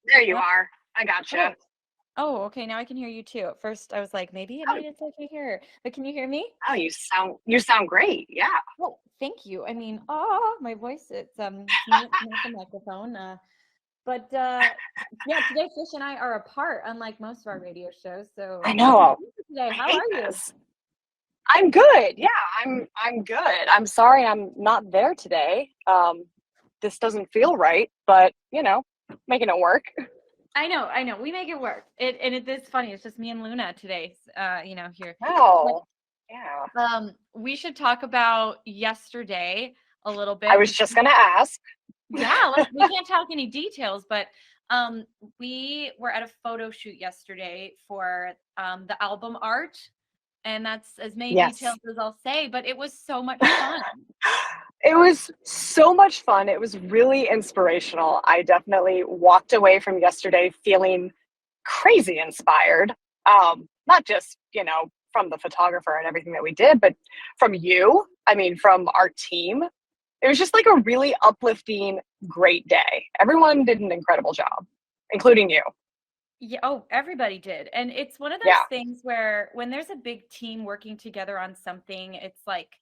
There you What? are. I gotcha. Oh, okay. Now I can hear you too. At first, I was like, maybe it Oh, needed to be here. But can you hear me? oh, you sound great. Yeah. Oh, thank you. I mean, oh, my voice, it's coming off the microphone. But yeah, today Fish and I are apart, unlike most of our radio shows. So I what are you know. doing today? I How hate are you? this. I'm good. Yeah, I'm good. I'm sorry I'm not there today. This doesn't feel right, but making it work. I know. We make it work. It's funny. It's just me and Luna today. Here. But Oh, yeah. we should talk about yesterday a little I bit was just because gonna ask. yeah, we can't talk any details, but we were at a photo shoot yesterday for the album art, and that's as many Yes. details as I'll say, but it was so much fun. It was so much fun. It was really inspirational. I definitely walked away from yesterday feeling crazy inspired. Not just, from the photographer and everything that we did, but from you. I mean, from our team. It was just like a really uplifting, great day. Everyone did an incredible job, including you. Yeah, oh, everybody did. And it's one of those Yeah. things where when there's a big team working together on something, it's like,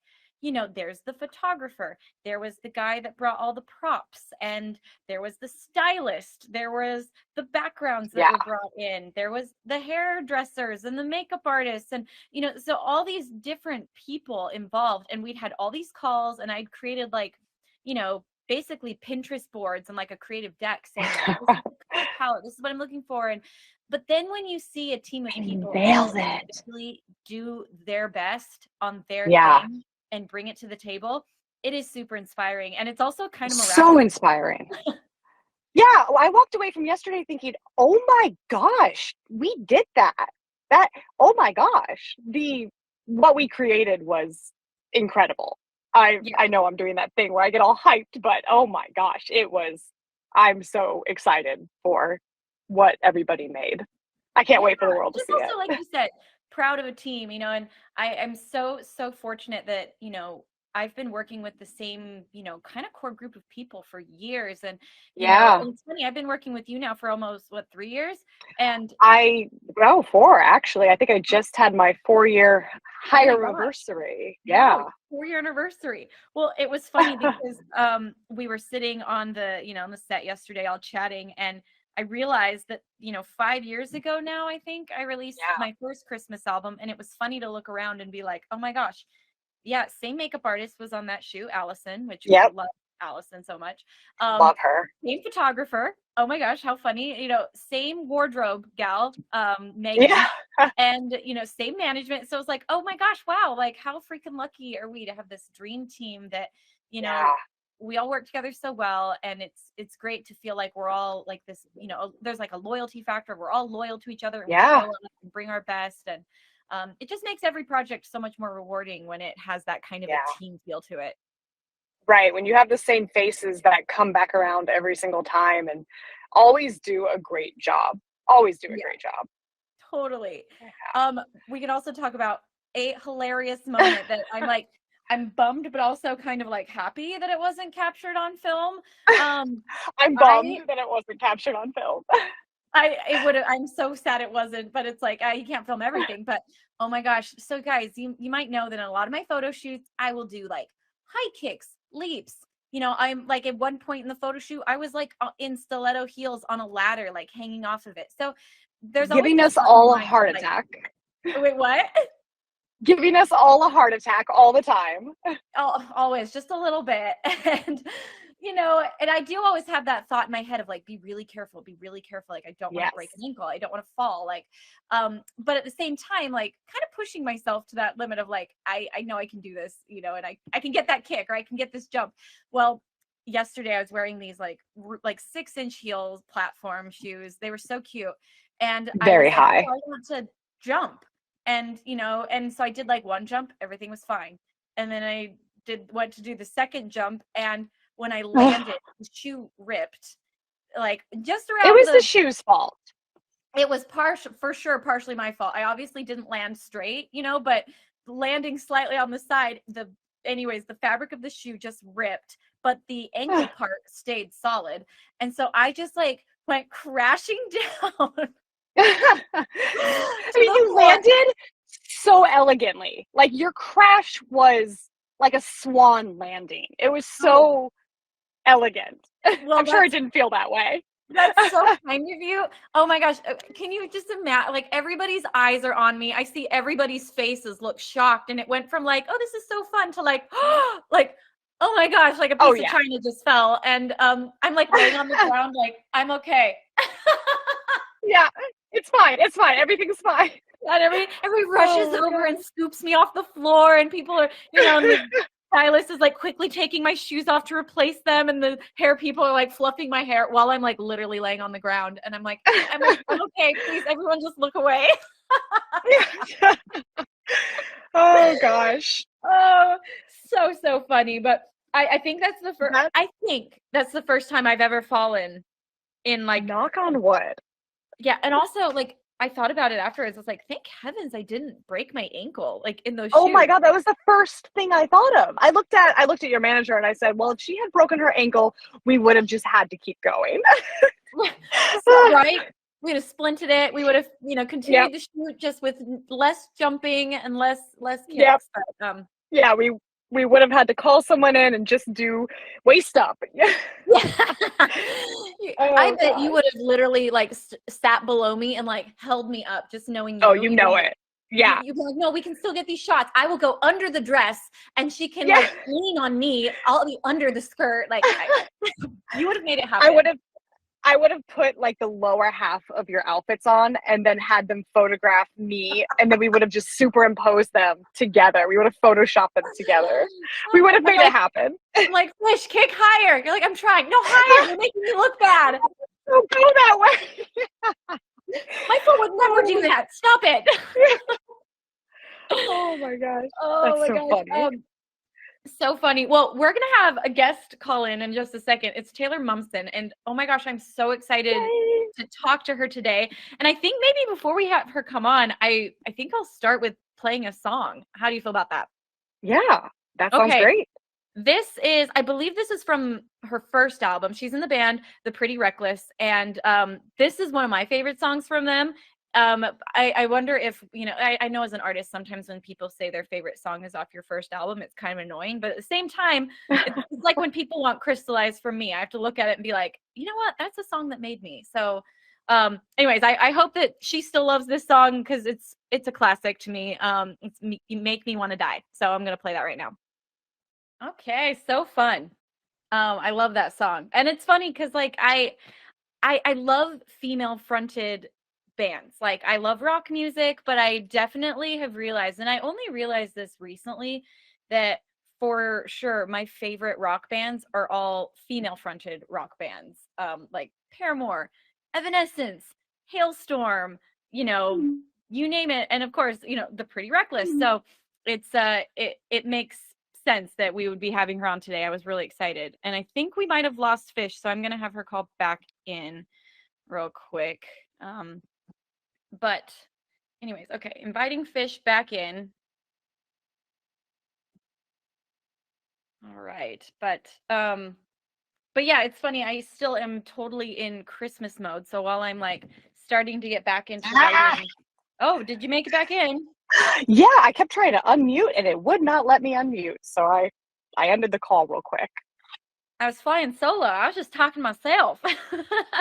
there's the photographer, there was the guy that brought all the props, and there was the stylist, there was the backgrounds that Yeah. were brought in, there was the hairdressers and the makeup artists, and so all these different people involved, and we'd had all these calls, and I'd created like, basically Pinterest boards and like a creative deck saying like, this is the color palette, this is what I'm looking for. And but then when you see a team of You people all nailed it. individually do their best on their Yeah. thing and bring it to the table, it is super inspiring. And it's also kind of So miraculous. inspiring. Yeah, well, I walked away from yesterday thinking, "Oh my gosh, we did that." That oh my gosh, the what we created was incredible. I Yeah. I know I'm doing that thing where I get all hyped, but oh my gosh, it was I'm so excited for what everybody made. I can't Yeah. wait for the world to Just see also, it. like you said, proud of a team, and I am so, so fortunate that, I've been working with the same, kind of core group of people for years. And, Yeah. and it's funny, I've been working with you now for almost, what, 3 years? And I oh, 4 actually. I think I just had my 4-year oh my higher gosh. anniversary. Wow, Yeah. 4-year anniversary. Well, it was funny because we were sitting on on the set yesterday, all chatting, and I realized that, 5 years ago now, I think I released Yeah. my first Christmas album, and it was funny to look around and be like, oh my gosh, yeah, same makeup artist was on that shoot, Allison, which we Yep. love Allison so much. Love her. Same photographer. Oh my gosh, how funny. Same wardrobe gal, Yeah. Megan, and same management. So it's like, oh my gosh, wow, like how freaking lucky are we to have this dream team that, you know, Yeah. we all work together so well, and it's great to feel like we're all like this, there's like a loyalty factor. We're all loyal to each other, and we Yeah. show up and bring our best, and it just makes every project so much more rewarding when it has that kind of a Yeah. team feel to it. Right. When you have the same faces that come back around every single time and always do a great job. Always do a Yeah, great job. totally. Yeah. We can also talk about a hilarious moment that I'm bummed, but also kind of like happy that it wasn't captured on film. I'm bummed I that it wasn't captured on film. it would have, I'm so sad it wasn't, but it's like you can't film everything. But oh my gosh. So guys, you might know that in a lot of my photo shoots, I will do like high kicks, leaps. I'm like at one point in the photo shoot, I was like in stiletto heels on a ladder, like hanging off of it. So there's always Giving this us thought in all a my mind heart of like, attack. wait, what? Giving us all a heart attack all the time. Always just a little bit. And and I do always have that thought in my head of like, be really careful, like I don't want to break Yes. an ankle, I don't want to fall, like but at the same time, like kind of pushing myself to that limit of like, I know I can do this, and I can get that kick, or I can get this jump. Well, yesterday I was wearing these like 6-inch heels platform shoes. They were so cute, and I Very was like, oh, high. I want to jump. And and so I did like one jump, everything was fine. And then I went to do the second jump, and when I landed, the shoe ripped, like just It around was the shoe's fault. it was for sure partially my fault. I obviously didn't land straight, but landing slightly on the side, the fabric of the shoe just ripped, but the ankle part stayed solid. And so I just like went crashing down I to mean, the you floor. landed so elegantly. Like your crash was like a swan landing. It was Oh, so elegant. well, I'm sure it didn't feel that way. that's so kind of you. Oh my gosh. Can you just imagine? Like everybody's eyes are on me. I see everybody's faces look shocked. And it went from like, oh, this is so fun to like, like, oh my gosh, like a Oh piece of yeah. china just fell. And I'm like laying on the ground, like, I'm okay. Yeah, it's fine. It's fine. Everything's fine. And every rushes Oh over my and scoops me off the floor, and people are, and the stylist is like quickly taking my shoes off to replace them, and the hair people are like fluffing my hair while I'm like literally laying on the ground, and I'm okay, please, everyone just look away. God. Oh gosh. Oh, so funny. But I think that's the first. That I think that's the first time I've ever fallen in like, knock on wood. yeah, and also like I thought about it afterwards. I was like, thank heavens I didn't break my ankle like in those Oh my shoes. God, that was the first thing I thought of. I looked at your manager and I said, well, if she had broken her ankle, we would have just had to keep going. So, right? We would have splinted it. We would have, Yep. continued to shoot just with less jumping and less Yep. kicks. But, Yeah, we would have had to call someone in and just do waist up. yeah. I Oh bet you gosh. would have literally like sat below me and like held me up, just knowing Oh, you. you You'd be know like, it. Yeah. you'd be like, no, we can still get these shots. I will go under the dress, and she can Yeah. like lean on me. I'll be under the skirt. Like, you would have made it I happen. would have put like the lower half of your outfits on and then had them photograph me, and then we would have just superimposed them together. We would have photoshopped them together. We would have I'm made it happen. like, Fish, kick higher. You're like, I'm trying. No, higher. You're making me look bad. Don't go that way. My foot would never do that. Stop it. Oh my gosh. Oh That's my so gosh. funny. So funny. Well, we're gonna have a guest call in just a second. It's Taylor Momsen, and oh my gosh, I'm so excited Yay. to talk to her today. And I think maybe before we have her come on, I think I'll start with playing a song. How do you feel about that? Yeah, that sounds Okay. great. I believe this is from her first album. She's in the band, The Pretty Reckless. And this is one of my favorite songs from them. I wonder if, I know as an artist, sometimes when people say their favorite song is off your first album, it's kind of annoying. But at the same time, it's like when people want Crystallized from me, I have to look at it and be like, you know what? That's a song that made me. So anyways, I hope that she still loves this song because it's a classic to me. You Make Me Want to Die. So I'm going to play that right now. Okay, so fun. I love that song. And it's funny because like I love female fronted bands. Like I love rock music, but I definitely have realized, and I only realized this recently, that for sure my favorite rock bands are all female fronted rock bands. Like Paramore, Evanescence, Hailstorm, you name it. And of course, The Pretty Reckless. So it's it makes sense that we would be having her on today. I was really excited. And I think we might have lost Fish, so I'm going to have her call back in real quick. But anyways, okay, inviting Fish back in. All right. But yeah, it's funny. I still am totally in Christmas mode. So while I'm like starting to get back into writing. Oh, did you make it back in? Yeah, I kept trying to unmute and it would not let me unmute. So I ended the call real quick. I was flying solo. I was just talking to myself.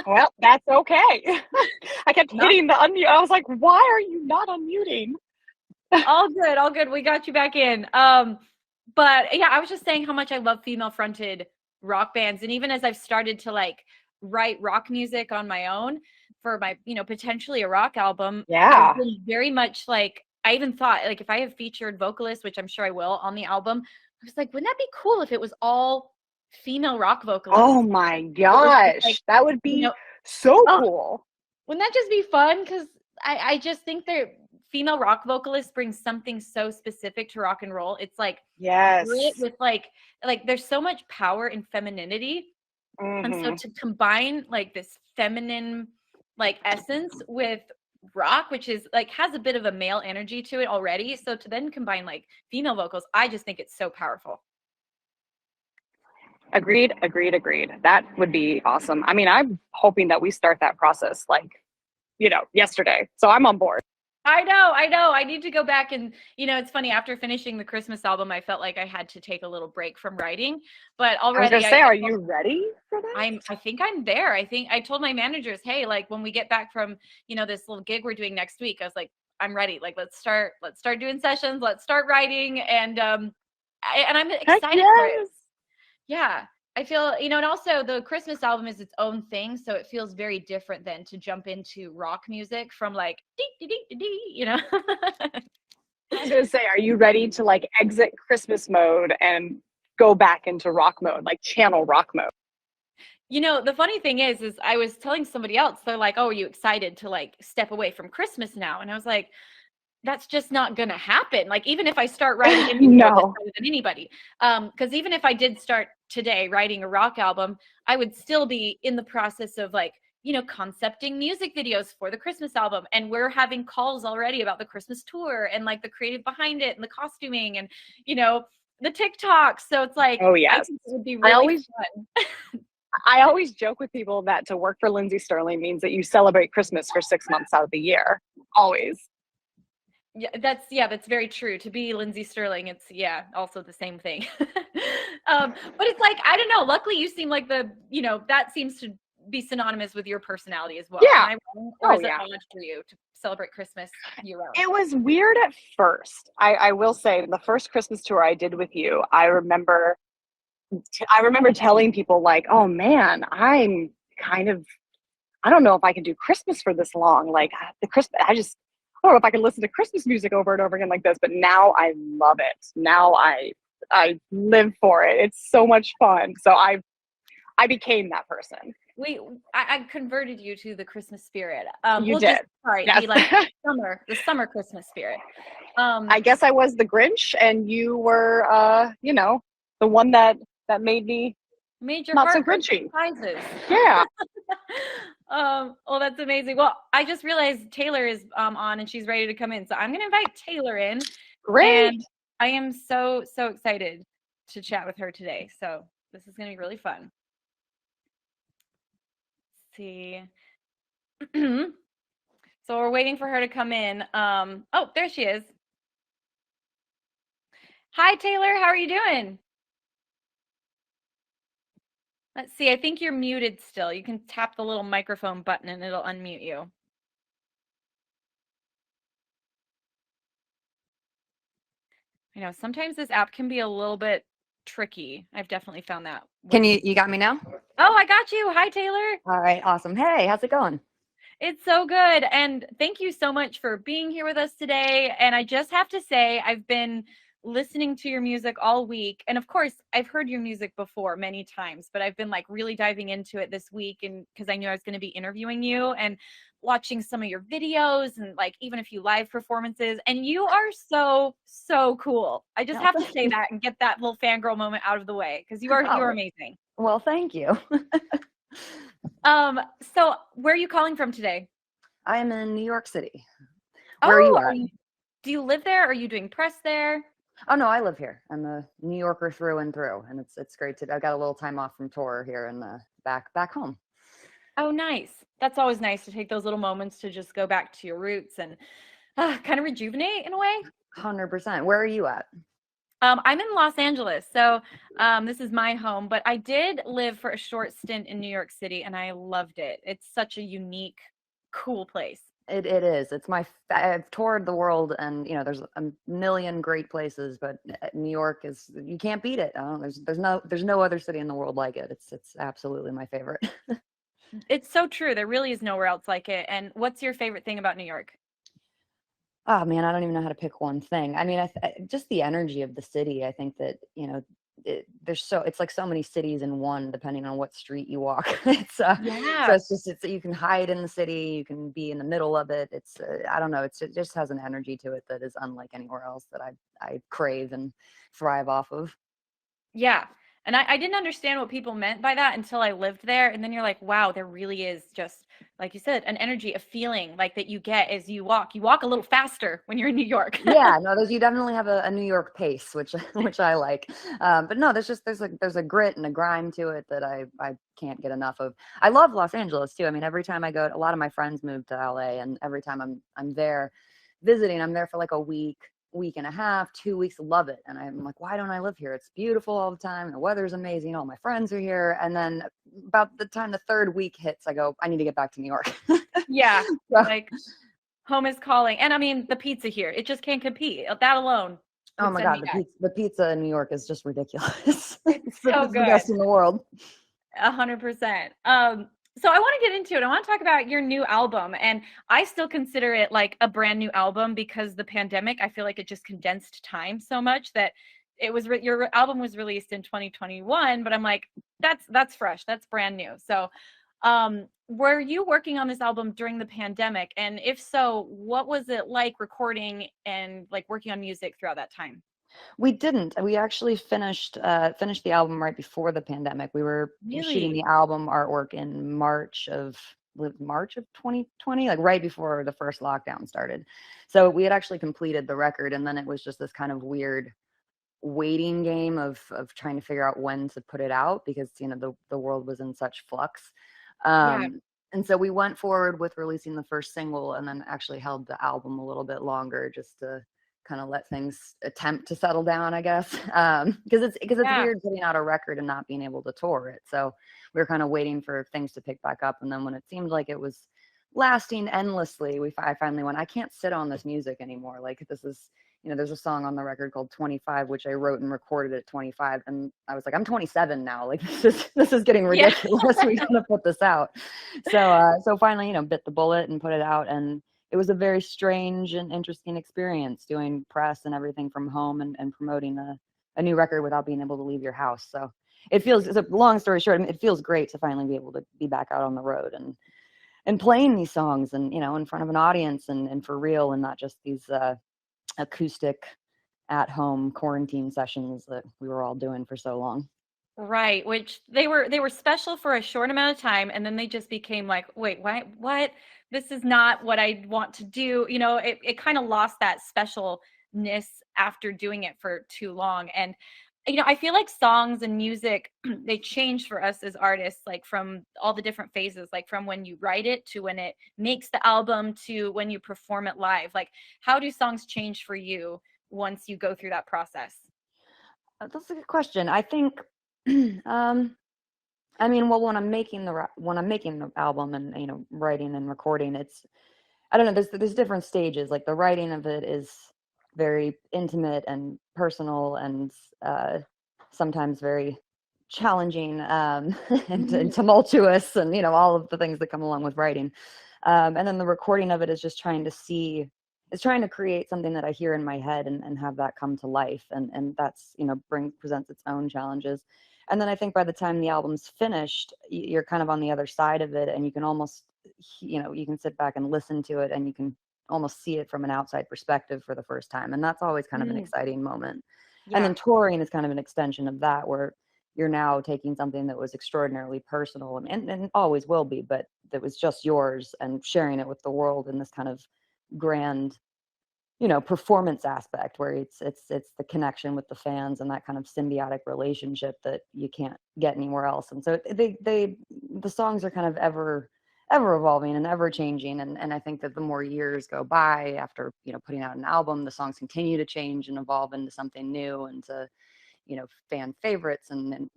Well, that's okay. I kept hitting the unmute. I was like, why are you not unmuting? All good. We got you back in. But yeah, I was just saying how much I love female fronted rock bands. And even as I've started to like write rock music on my own for my, potentially a rock album, Yeah. I've been very much like, I even thought like if I have featured vocalists, which I'm sure I will on the album, I was like, wouldn't that be cool if it was all female rock vocalists? Oh my gosh. Like, that would be so cool. Wouldn't that just be fun? Because I just think they're female rock vocalists bring something so specific to rock and roll. It's like yes, with like there's so much power in femininity. Mm-hmm. And so to combine like this feminine like essence with rock, which is like has a bit of a male energy to it already, so to then combine like female vocals, I just think it's so powerful. Agreed, agreed, agreed. That would be awesome. I mean, I'm hoping that we start that process like, yesterday. So I'm on board. I know, I know. I need to go back and, it's funny, after finishing the Christmas album, I felt like I had to take a little break from writing, but I was already gonna say, are you ready for that? I think I'm there. I think I told my managers, hey, like when we get back from, this little gig we're doing next week, I was like, I'm ready. Like, let's start doing sessions. Let's start writing. And, I'm Heck excited for it. yes. Yeah. I feel, and also the Christmas album is its own thing. So it feels very different than to jump into rock music from like, dee, dee, dee, dee, dee, I was gonna say, are you ready to like exit Christmas mode and go back into rock mode, like channel rock mode? The funny thing is I was telling somebody else, they're like, oh, are you excited to like step away from Christmas now? And I was like, that's just not going to happen. Like, even if I start writing in No. better than anybody, because even if I did start today writing a rock album, I would still be in the process of like, concepting music videos for the Christmas album. And we're having calls already about the Christmas tour and like the creative behind it and the costuming and, the TikTok. So it's like, Oh I yes. think it would be really fun. I always joke with people that to work for Lindsey Stirling means that you celebrate Christmas for 6 months out of the year. Always. Yeah, that's very true. To be Lindsey Stirling, it's also the same thing. But it's like, I don't know. Luckily, you seem like that seems to be synonymous with your personality as well. Yeah. Am I wrong? Or is it odd for you to celebrate Christmas year round? It was weird at first. I will say, the first Christmas tour I did with you, I remember telling people like, oh man, I'm kind of, I don't know if I can do Christmas for this long. Like I don't know if I can listen to Christmas music over and over again like this, but now I love it. Now I live for it. It's so much fun. So I became that person. I converted you to the Christmas spirit. You did. Yes. The summer Christmas spirit. I guess I was the Grinch and you were, the one that made me your not heart so grinchy. Surprises. Yeah. Well, that's amazing. Well, I just realized Taylor is on and she's ready to come in. So I'm going to invite Taylor in. Great. And I am so excited to chat with her today. So this is going to be really fun. Let's see. So we're waiting for her to come in. Oh, there she is. Hi, Taylor. How are you doing? Let's see. I think you're muted still. You can tap the little microphone button and it'll unmute you. I know sometimes this app can be a little bit tricky. I've definitely found that. You got me now? Oh, I got you. Hi, Taylor. All right. Awesome. Hey, how's it going? It's so good. And thank you so much for being here with us today. And I just have to say, I've been listening to your music all week. And of course, I've heard your music before many times, but I've been like really diving into it this week. And because I knew I was going to be interviewing you and watching some of your videos and like even a few live performances. And you are so cool. I just have to say that and get that little fangirl moment out of the way because you're amazing. Well, thank you. So where are you calling from today? I am in New York City. Where are you at? Do you live there? Are you doing press there? Oh no, I live here. I'm a New Yorker through and through, and it's great to. I got a little time off from tour here and back home. Oh, nice. That's always nice to take those little moments to just go back to your roots and kind of rejuvenate in a way. 100%. Where are you at? I'm in Los Angeles, so this is my home, but I did live for a short stint in New York City, and I loved it. It's such a unique, cool place. It is. I've toured the world, and there's a million great places, but New York is, you can't beat it. There's no other city in the world like it. It's absolutely my favorite. It's so true. There really is nowhere else like it. And what's your favorite thing about New York? Oh man, I don't even know how to pick one thing. I mean, just the energy of the city. I think that it's like so many cities in one, depending on what street you walk. So it's you can hide in the city, you can be in the middle of it. It's I don't know. It just has an energy to it that is unlike anywhere else that I crave and thrive off of. Yeah. And I didn't understand what people meant by that until I lived there. And then you're like, wow, there really is just, like you said, an energy, a feeling like that you get as you walk. You walk a little faster when you're in New York. Yeah, no, you definitely have a New York pace, which which I like. But no, there's a grit and a grime to it that I can't get enough of. I love Los Angeles too. I mean, every time I go, a lot of my friends moved to LA, and every time I'm there visiting, I'm there for like a week and a half, 2 weeks. Love it, and I'm like, why don't I live here? It's beautiful all the time. The weather's amazing. All my friends are here, and then about the time the third week hits, I go, I need to get back to New York. Yeah, So, like home is calling. And I mean, the pizza here, it just can't compete. That alone oh would my send God, me back. the pizza in New York is just ridiculous. It's so It's the good. best in the world. 100%. So I want to get into it. I want to talk about your new album, and I still consider it like a brand new album because the pandemic, I feel like it just condensed time so much that it was your album was released in 2021, but I'm like, that's fresh, that's brand new. So, were you working on this album during the pandemic? And if so, what was it like recording and like working on music throughout that time? We didn't. We actually finished the album right before the pandemic. We were shooting Really? the album artwork in March of 2020, like right before the first lockdown started. So we had actually completed the record, and then it was just this kind of weird waiting game of trying to figure out when to put it out because the world was in such flux. Yeah. And so we went forward with releasing the first single, and then actually held the album a little bit longer just to kind of let things attempt to settle down, I guess. Because it's Yeah. weird putting out a record and not being able to tour it. So we were kind of waiting for things to pick back up, and then when it seemed like it was lasting endlessly, I finally went, I can't sit on this music anymore. Like, this is, there's a song on the record called 25, which I wrote and recorded at 25. And I was like, I'm 27 now. Like, this is getting Yeah. ridiculous. We gotta put this out. So finally, bit the bullet and put it out. And it was a very strange and interesting experience doing press and everything from home and promoting a new record without being able to leave your house. So it's a long story short, I mean, it feels great to finally be able to be back out on the road and playing these songs and, in front of an audience and for real, and not just these, acoustic at home quarantine sessions that we were all doing for so long. Right, which they were special for a short amount of time, and then they just became like, wait, what? This is not what I want to do. It kind of lost that specialness after doing it for too long. And I feel like songs and music they change for us as artists, like from all the different phases, like from when you write it to when it makes the album to when you perform it live. Like, how do songs change for you once you go through that process? That's a good question. I think, I mean, well, when I'm making the album and writing and recording, I don't know. There's different stages. Like, the writing of it is very intimate and personal, and sometimes very challenging, and tumultuous, and all of the things that come along with writing. And then the recording of it is just trying to create something that I hear in my head and have that come to life, and that's presents its own challenges. And then I think by the time the album's finished, you're kind of on the other side of it, and you can almost you can sit back and listen to it, and you can almost see it from an outside perspective for the first time, and that's always kind of an Mm, exciting moment. And yeah. then touring is kind of an extension of that, where you're now taking something that was extraordinarily personal and always will be, but that was just yours, and sharing it with the world in this kind of grand performance aspect, where it's the connection with the fans and that kind of symbiotic relationship that you can't get anywhere else. And so the songs are kind of ever evolving and ever changing, and I think that the more years go by after putting out an album, the songs continue to change and evolve into something new, and to fan favorites and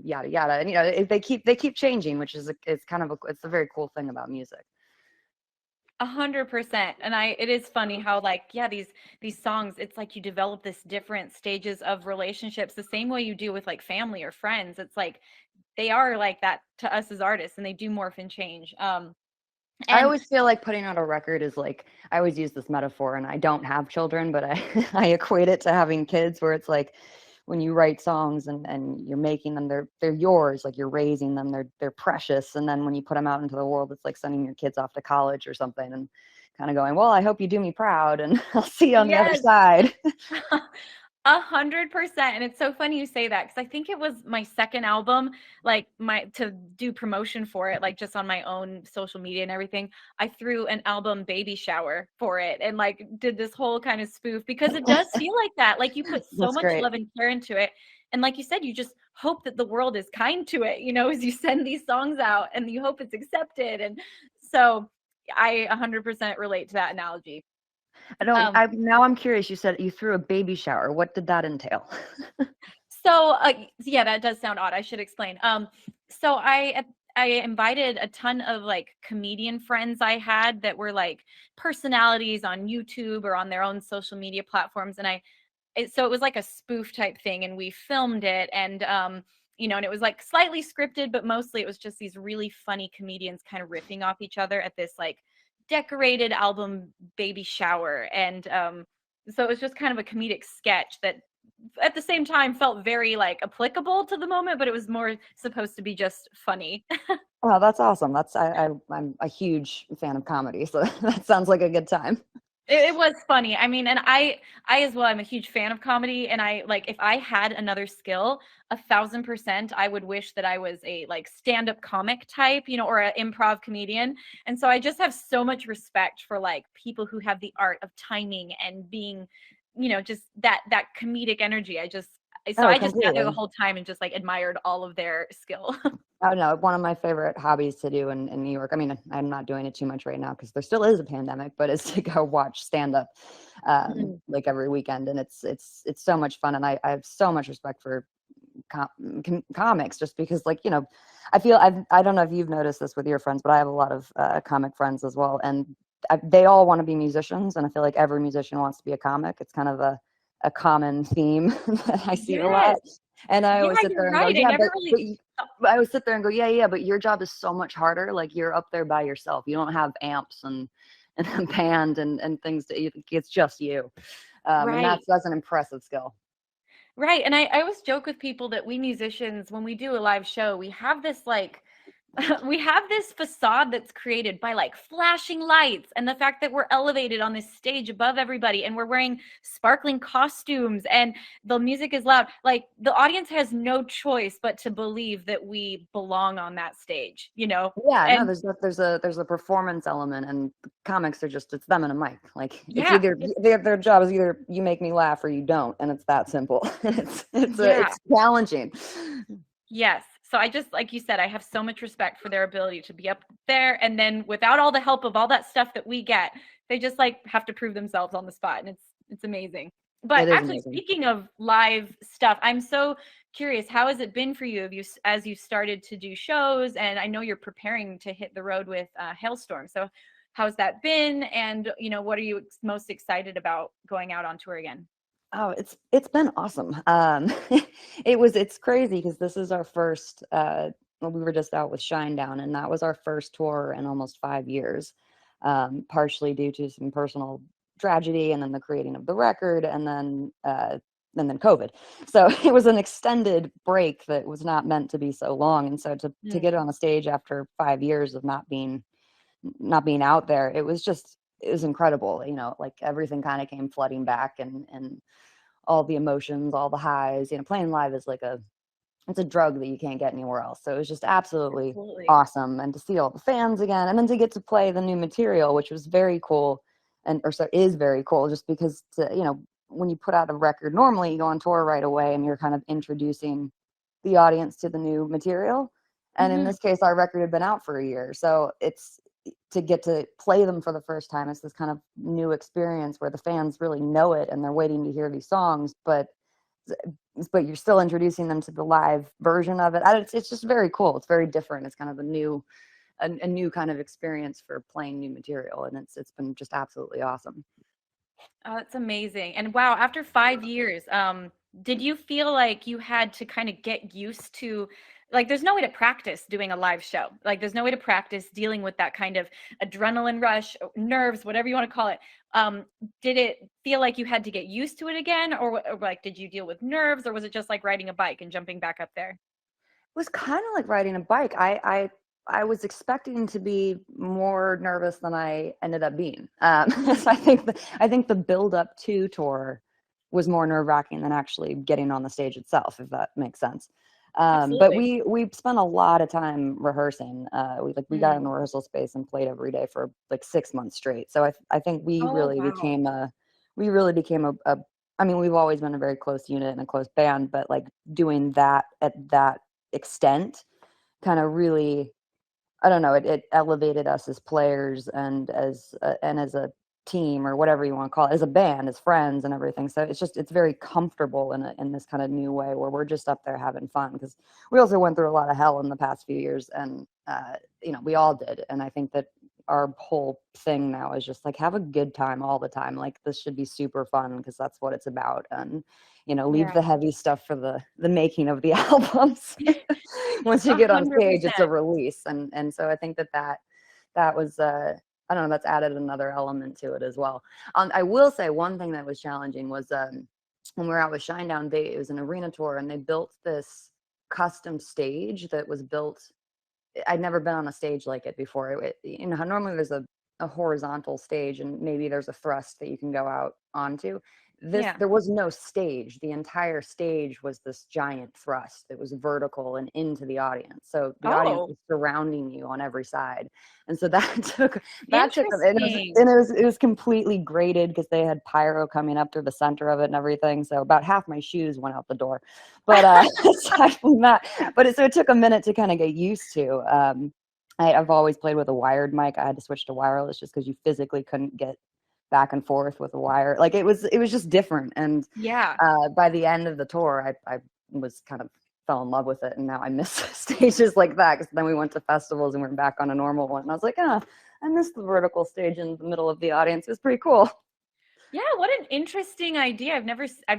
yada yada, and they keep changing, which is kind of it's a very cool thing about music. 100%. And it is funny how, like, yeah, these songs, it's like you develop this different stages of relationships the same way you do with like family or friends. It's like they are like that to us as artists, and they do morph and change. I And always feel like putting out a record is like, I always use this metaphor, and I don't have children, but I I equate it to having kids, where it's like when you write songs and you're making them, they're yours, like you're raising them, they're precious, and then when you put them out into the world, it's like sending your kids off to college or something, and kind of going, well, I hope you do me proud, and I'll see you on the other yes, side. 100%. And it's so funny you say that because I think it was my second album, like to do promotion for it, like just on my own social media and everything. I threw an album baby shower for it and like did this whole kind of spoof because it does feel like that. Like you put so That's much great. love and care into it. And like you said, you just hope that the world is kind to it, you know, as you send these songs out and you hope it's accepted. And so I 100% relate to that analogy. I don't. Um, Now I'm curious. You said you threw a baby shower. What did that entail? So yeah, that does sound odd. I should explain. So I invited a ton of like comedian friends I had that were like personalities on YouTube or on their own social media platforms, and so it was like a spoof type thing, and we filmed it, and you know, and it was like slightly scripted, but mostly it was just these really funny comedians kind of riffing off each other at this like decorated album baby shower, and so it was just kind of a comedic sketch that at the same time felt very like applicable to the moment, but it was more supposed to be just funny. Oh, that's awesome. I'm a huge fan of comedy, so that sounds like a good time. It was funny. I mean, and I as well, I'm a huge fan of comedy, and I like if I had another skill, 1,000%, I would wish that I was a like stand-up comic type, you know, or an improv comedian. And so I just have so much respect for like people who have the art of timing and being, you know, just that comedic energy. Oh, I just sat there the completely. whole time and just like admired all of their skill. I don't know. One of my favorite hobbies to do in New York. I mean, I'm not doing it too much right now because there still is a pandemic, but is to go watch stand up like every weekend, and it's so much fun. And I have so much respect for comics, just because, like, you know, I don't know if you've noticed this with your friends, but I have a lot of comic friends as well, and they all want to be musicians, and I feel like every musician wants to be a comic. It's kind of a common theme that I see a lot. Yes. And I Yeah, always sit you're there and go, right. I yeah, never really but I always sit there and go, yeah, but your job is so much harder. Like, you're up there by yourself. You don't have amps and a band and things it's just you. And right. that's an impressive skill. Right. And I always joke with people that we musicians, when we do a live show, we have this like, we have this facade that's created by like flashing lights and the fact that we're elevated on this stage above everybody and we're wearing sparkling costumes and the music is loud. Like the audience has no choice but to believe that we belong on that stage, you know? Yeah, no, And there's a performance element, and comics are just, it's them and a mic. Like, it's yeah, either their job is either you make me laugh or you don't, and it's that simple. yeah. It's challenging. Yes. So I just, like you said, I have so much respect for their ability to be up there. And then without all the help of all that stuff that we get, they just like have to prove themselves on the spot. And it's amazing. But It is actually, amazing. speaking of live stuff, I'm so curious, how has it been for you, as you started to do shows? And I know you're preparing to hit the road with Hailstorm. So how's that been? And, you know, what are you most excited about going out on tour again? Oh, it's been awesome. It's crazy because this is our first. Well, we were just out with Shinedown, and that was our first tour in almost 5 years. Partially due to some personal tragedy, and then the creating of the record, and then COVID. So it was an extended break that was not meant to be so long. And so to get on a stage after 5 years of not being out there, it was incredible. You know, like everything kind of came flooding back, and all the emotions, all the highs. You know, playing live is like it's a drug that you can't get anywhere else. So it was just absolutely Absolutely. awesome, and to see all the fans again, and then to get to play the new material, which was very cool, is very cool, just because when you put out a record, normally you go on tour right away and you're kind of introducing the audience to the new material. And in Hmm. this case, our record had been out for a year, so it's to get to play them for the first time. It's this kind of new experience where the fans really know it and they're waiting to hear these songs, but you're still introducing them to the live version of it. It's just very cool. It's very different. It's kind of a new kind of experience for playing new material, and it's been just absolutely awesome. Oh, that's amazing. And wow, after 5 years, did you feel like you had to kind of get used to, like, there's no way to practice doing a live show. Like, there's no way to practice dealing with that kind of adrenaline rush, nerves, whatever you want to call it. Did it feel like you had to get used to it again? Or like, did you deal with nerves, or was it just like riding a bike and jumping back up there? Was kind of like riding a bike. I was expecting to be more nervous than I ended up being. So I think the build up to tour was more nerve-wracking than actually getting on the stage itself, if that makes sense. But Absolutely. we spent a lot of time rehearsing. We got in the Mm. rehearsal space and played every day for like 6 months straight. So I think Oh, wow. we really became a I mean, we've always been a very close unit and a close band, but like doing that at that extent kind of really, I don't know, it elevated us as players and as a team, or whatever you want to call it, as a band, as friends and everything. So it's very comfortable in this kind of new way where we're just up there having fun, because we also went through a lot of hell in the past few years, and we all did. And I think that our whole thing now is just like, have a good time all the time. Like, this should be super fun because that's what it's about. And leave Yeah. the heavy stuff for the making of the albums. Once you A get on hundred stage, it's a percent. release. And so I think that was I don't know, that's added another element to it as well. I will say one thing that was challenging was when we were out with Shinedown, it was an arena tour, and they built this custom stage that was built. I'd never been on a stage like it before. How normally there's a horizontal stage and maybe there's a thrust that you can go out onto. Yeah. There was no stage. The entire stage was this giant thrust that was vertical and into the audience. So the audience Oh, was surrounding you on every side. And so that took interesting. it was completely graded because they had pyro coming up through the center of it and everything. So about half my shoes went out the door. But aside from that, so it took a minute to kind of get used to. I've always played with a wired mic. I had to switch to wireless just because you physically couldn't get back and forth with a wire. Like, it was just different. And Yeah. by the end of the tour, I was kind of fell in love with it, and now I miss stages like that, because then we went to festivals and we're back on a normal one, and I was like, I missed the vertical stage in the middle of the audience. It was pretty cool. Yeah, what an interesting idea. I've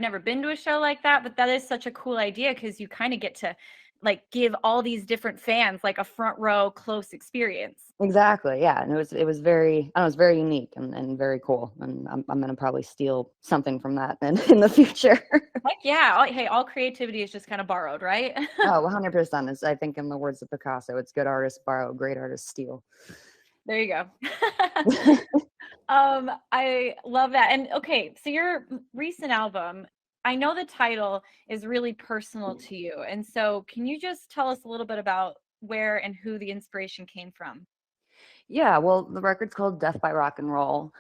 never been to a show like that, but that is such a cool idea because you kind of get to like give all these different fans like a front row close experience. Exactly, yeah. And it was very, I don't know, it was very unique and very cool, and I'm gonna probably steal something from that in the future. Like, yeah, hey, all creativity is just kind of borrowed, right? Oh, 100% is, I think, in the words of Picasso, it's good artists borrow, great artists steal. There you go. I love that. And okay, so your recent album, I know the title is really personal to you. And so can you just tell us a little bit about where and who the inspiration came from? Yeah, well, the record's called Death by Rock and Roll,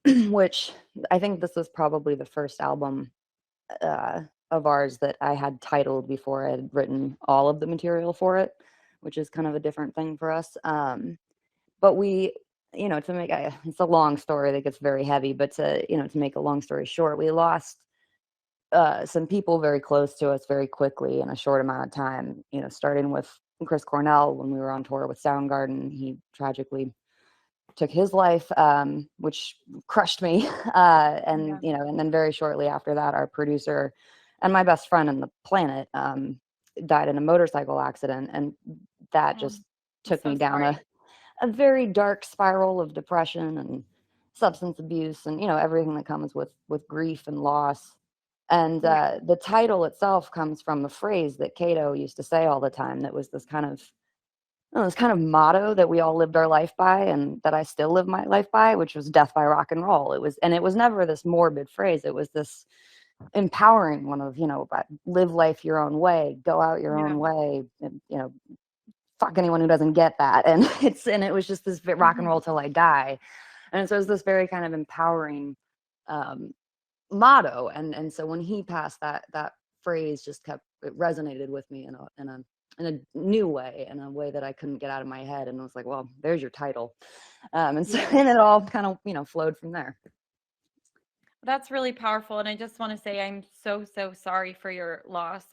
which I think this was probably the first album of ours that I had titled before I had written all of the material for it, which is kind of a different thing for us. But we, to make it's a long story that gets very heavy, but to make a long story short, we lost some people very close to us very quickly in a short amount of time. Starting with Chris Cornell when we were on tour with Soundgarden, he tragically took his life, which crushed me. And Yeah. and then very shortly after that, our producer and my best friend on the planet died in a motorcycle accident, and that Oh, just I'm took so me down sorry. a very dark spiral of depression and substance abuse, and everything that comes with grief and loss. And Yeah. the title itself comes from a phrase that Cato used to say all the time, that was this kind of motto that we all lived our life by, and that I still live my life by, which was death by rock and roll. It was never this morbid phrase. It was this empowering one of, live life your own way, go out your Yeah. own way, and, fuck anyone who doesn't get that. And it was just this rock and Mhm. roll till I die. And so it was this very kind of empowering um, motto. And so when he passed, that phrase just it resonated with me in a new way, in a way that I couldn't get out of my head. And I was like, well, there's your title. And so Yeah. and it all kind of, flowed from there. That's really powerful. And I just want to say I'm so, so sorry for your loss.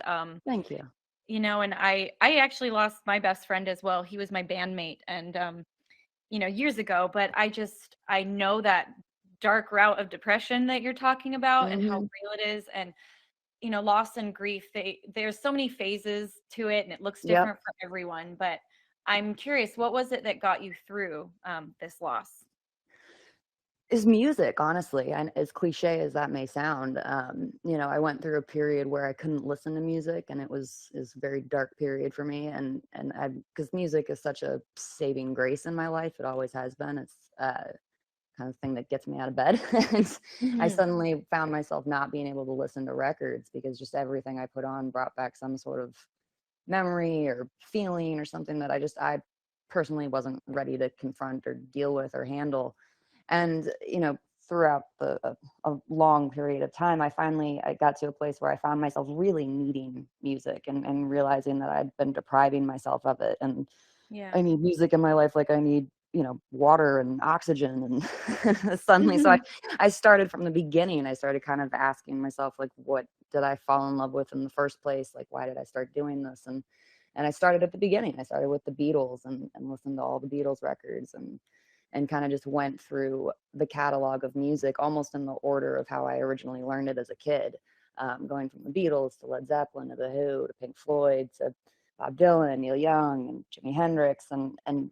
Thank you. And I actually lost my best friend as well. He was my bandmate and years ago, but I know that dark route of depression that you're talking about and how Hmm. real it is. And loss and grief, there's so many phases to it and it looks Yep. different for everyone, but I'm curious, what was it that got you through this loss? Is music, honestly, and as cliche as that may sound. I went through a period where I couldn't listen to music, and is a very dark period for me. And I, because music is such a saving grace in my life, it always has been. kind of thing that gets me out of bed. And I Mhm. suddenly found myself not being able to listen to records because just everything I put on brought back some sort of memory or feeling or something that I personally wasn't ready to confront or deal with or handle. And throughout a long period of time, I got to a place where I found myself really needing music, and realizing that I'd been depriving myself of it. And Yeah. I need music in my life like I need, water and oxygen. And suddenly, so I started from the beginning. I started kind of asking myself, like, what did I fall in love with in the first place? Like, why did I start doing this? And I started at the beginning. I started with the Beatles, and listened to all the Beatles records, and kind of just went through the catalog of music almost in the order of how I originally learned it as a kid, going from the Beatles to Led Zeppelin to The Who to Pink Floyd to Bob Dylan, Neil Young, and Jimi Hendrix, and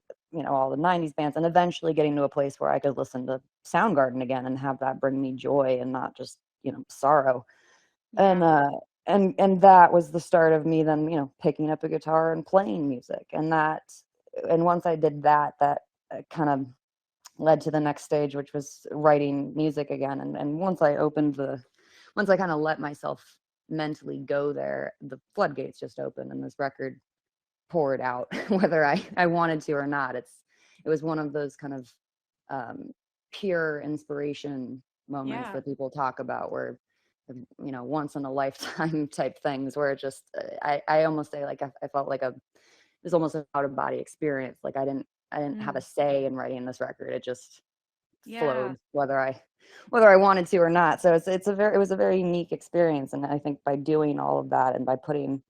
all the 90s bands, and eventually getting to a place where I could listen to Soundgarden again and have that bring me joy and not just, sorrow. And Yeah. and that was the start of me then, picking up a guitar and playing music. And once I did that, that kind of led to the next stage, which was writing music again. And once I kind of let myself mentally go there, the floodgates just opened, and this record poured out, whether I wanted to or not. It was one of those kind of um, pure inspiration moments Yeah. that people talk about, where once in a lifetime type things, where it just I almost say, like, I felt like it was almost an out of body experience. Like I didn't have a Mm. say in writing this record. It just Yeah. flowed, whether I wanted to or not. So it was a very unique experience. And I think by doing all of that and by putting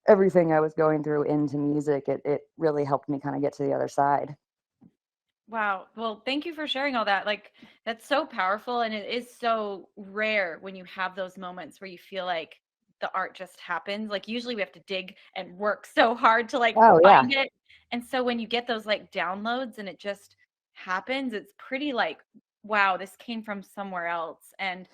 everything I was going through into music, it really helped me kind of get to the other side. Wow. Well, thank you for sharing all that. Like, that's so powerful. And it is so rare when you have those moments where you feel like the art just happens. Like, usually we have to dig and work so hard to like Oh yeah. find it. And so when you get those like downloads and it just happens, it's pretty like, wow, this came from somewhere else. And,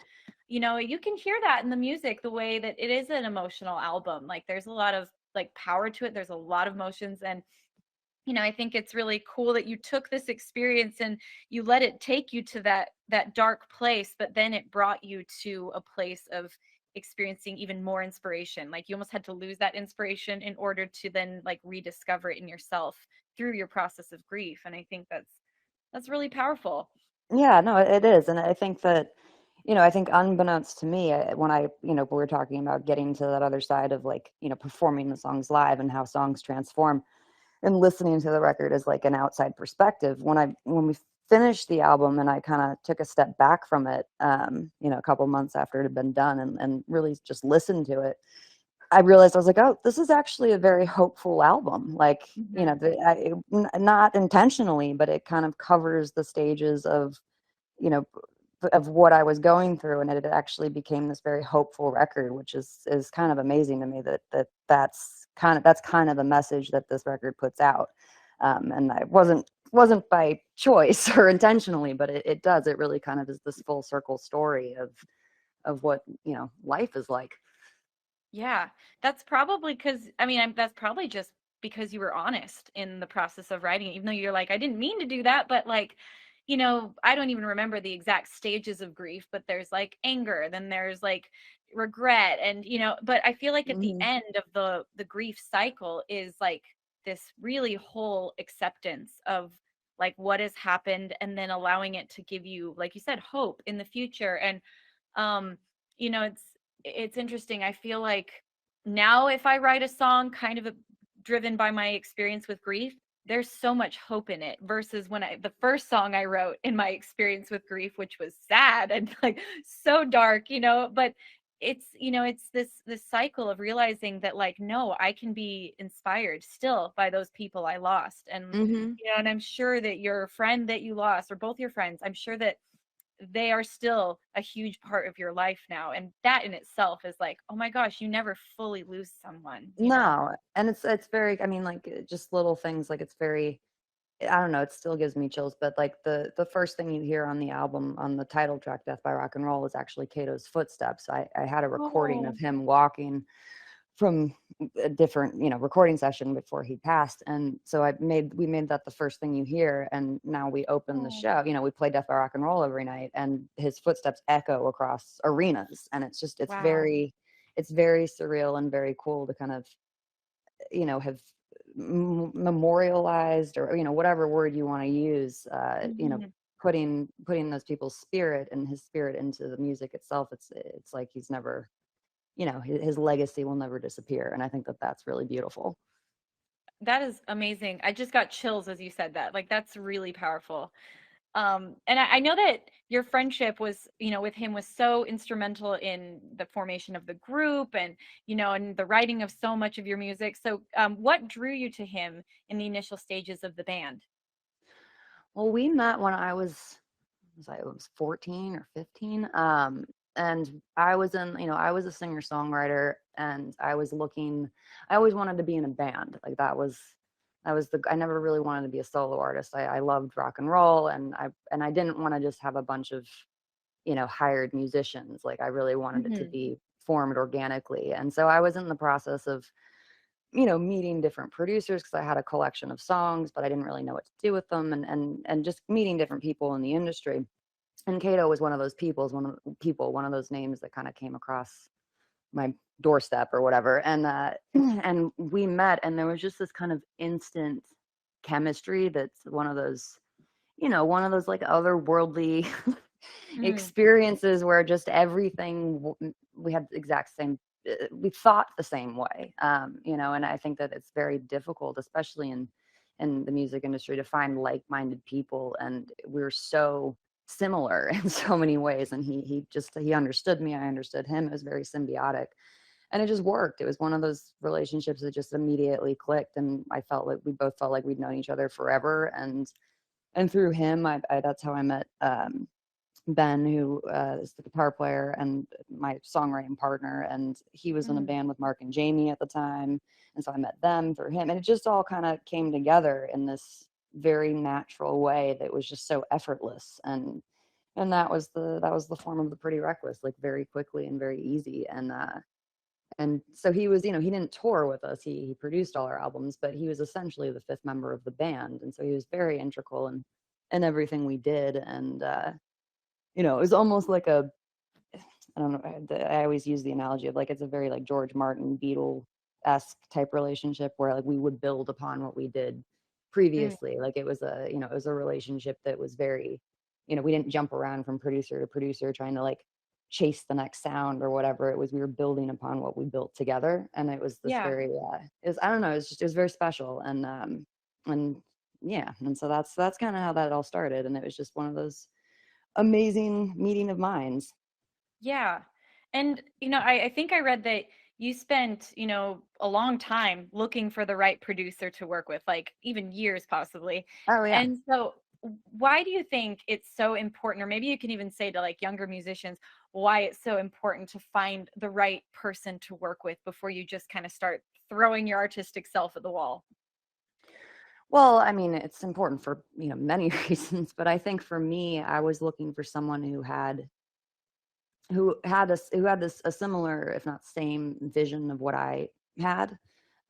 you can hear that in the music, the way that it is an emotional album. Like, there's a lot of like power to it, there's a lot of emotions. And I think it's really cool that you took this experience and you let it take you to that dark place, but then it brought you to a place of experiencing even more inspiration. Like, you almost had to lose that inspiration in order to then like rediscover it in yourself through your process of grief. And I think that's really powerful. Yeah, no, it is. And I think that, I think unbeknownst to me, when we were talking about getting to that other side of, like, performing the songs live and how songs transform, and listening to the record as like an outside perspective. When we finished the album and I kind of took a step back from it, a couple months after it had been done, and really just listened to it, I realized, I was like, oh, this is actually a very hopeful album. Like, Mhm. not intentionally, but it kind of covers the stages you know, of what I was going through, and it actually became this very hopeful record, which is kind of amazing to me, that's kind of the message that this record puts out. And I wasn't by choice or intentionally, but it does. It really kind of is this full circle story of what life is like. Yeah, that's probably because that's probably just because you were honest in the process of writing it, even though you're like, I didn't mean to do that, but like, I don't even remember the exact stages of grief, but there's like anger, then there's like regret, and but I feel like at the Hmm. end of the grief cycle is like this really whole acceptance of like what has happened, and then allowing it to give you, like you said, hope in the future. And um it's interesting. I feel like now if I write a song kind of driven by my experience with grief, there's so much hope in it versus when the first song I wrote in my experience with grief, which was sad and like so dark, but it's this cycle of realizing that like, no, I can be inspired still by those people I lost. And Hmm. and I'm sure that your friend that you lost, or both your friends, I'm sure that they are still a huge part of your life now. And that in itself is like, oh my gosh, you never fully lose someone. No, and it's very, I mean, like, just little things, like, it's very, I don't know, it still gives me chills, but like the first thing you hear on the album, on the title track, Death by Rock and Roll, is actually Cato's footsteps. I had a recording of Oh, him walking from a different, recording session before he passed. And so we made that the first thing you hear. And now we open the Oh, show, we play Death by Rock and Roll every night, and his footsteps echo across arenas. And wow. it's very surreal and very cool to kind of, have memorialized, or, whatever word you want to use, Mhm. putting those people's spirit and his spirit into the music itself. It's like he's never, his legacy will never disappear. And I think that that's really beautiful. That is amazing. I just got chills as you said that. Like that's really powerful. And I know that your friendship was, with him was so instrumental in the formation of the group and, and the writing of so much of your music. So, what drew you to him in the initial stages of the band? Well, we met when I was 14 or 15. And I was I was a singer songwriter, and I always wanted to be in a band. Like I never really wanted to be a solo artist. I loved rock and roll, and I didn't want to just have a bunch of, hired musicians. Like I really wanted it to Hmm. be formed organically. And so I was in the process of, meeting different producers, because I had a collection of songs, but I didn't really know what to do with them, and just meeting different people in the industry. And Kato was one of those one of those names that kind of came across my doorstep or whatever. And and we met, and there was just this kind of instant chemistry that's one of those like otherworldly Mm. experiences where just everything, we had the exact same, we thought the same way. And I think that it's very difficult, especially in the music industry, to find like-minded people. And we're so similar in so many ways. And he understood me, I understood him. It was very symbiotic, and it just worked. It was one of those relationships that just immediately clicked, and we both felt like we'd known each other forever. And through him, that's how I met Ben, who is the guitar player and my songwriting partner. And he was in a Mm. band with Mark and Jamie at the time. And so I met them through him. And it just all kind of came together in this very natural way that was just so effortless. And that was the form of the Pretty Reckless, like very quickly and very easy. And so he was, he didn't tour with us. He produced all our albums, but he was essentially the fifth member of the band. And so he was very integral in everything we did. And it was almost like I don't know, I always use the analogy of, like, it's a very like George Martin Beatle-esque type relationship, where like we would build upon what we did Mm. previously. Like it was a relationship that was very, we didn't jump around from producer to producer trying to like chase the next sound or whatever. It was, we were building upon what we built together. And it was this Yeah. very, I don't know, it was very special. And yeah. And so that's kind of how that all started. And it was just one of those amazing meeting of minds. Yeah. And, I think I read that you spent, a long time looking for the right producer to work with, like even years possibly. Oh yeah. And so, why do you think it's so important, or maybe you can even say to like younger musicians, why it's so important to find the right person to work with before you just kind of start throwing your artistic self at the wall? Well, I mean, it's important for, many reasons, but I think for me, I was looking for someone who had a similar, if not same, vision of what I had.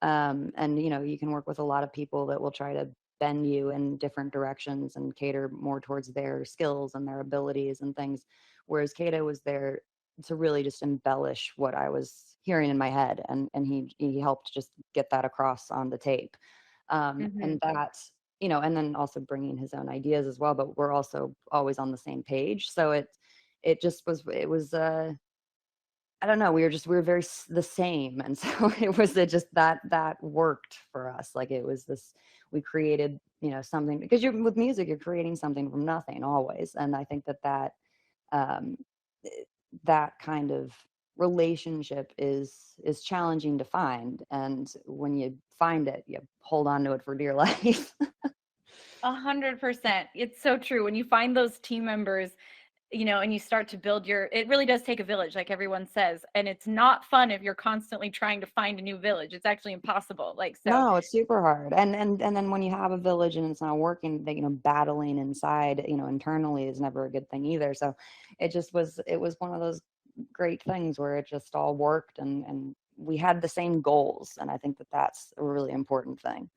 And you can work with a lot of people that will try to bend you in different directions and cater more towards their skills and their abilities and things. Whereas Cato was there to really just embellish what I was hearing in my head, and he helped just get that across on the tape. Hmm. And that, and then also bringing his own ideas as well. But we're also always on the same page, so it was I don't know. We were very the same, and so it just that worked for us. Like it was this, we created, something, because you're with music, you're creating something from nothing always. And I think um, eh, that kind of relationship is challenging to find. And when you find it, you hold on to it for dear life. 100%. It's so true. When you find those team members, and you start to build it really does take a village, like everyone says. And it's not fun if you're constantly trying to find a new village. It's actually impossible. Like, so, No, it's super hard. And then when you have a village and it's not working, that, battling inside, internally is never a good thing either. So it was one of those great things where it just all worked. And we had the same goals, and I think that that's a really important thing.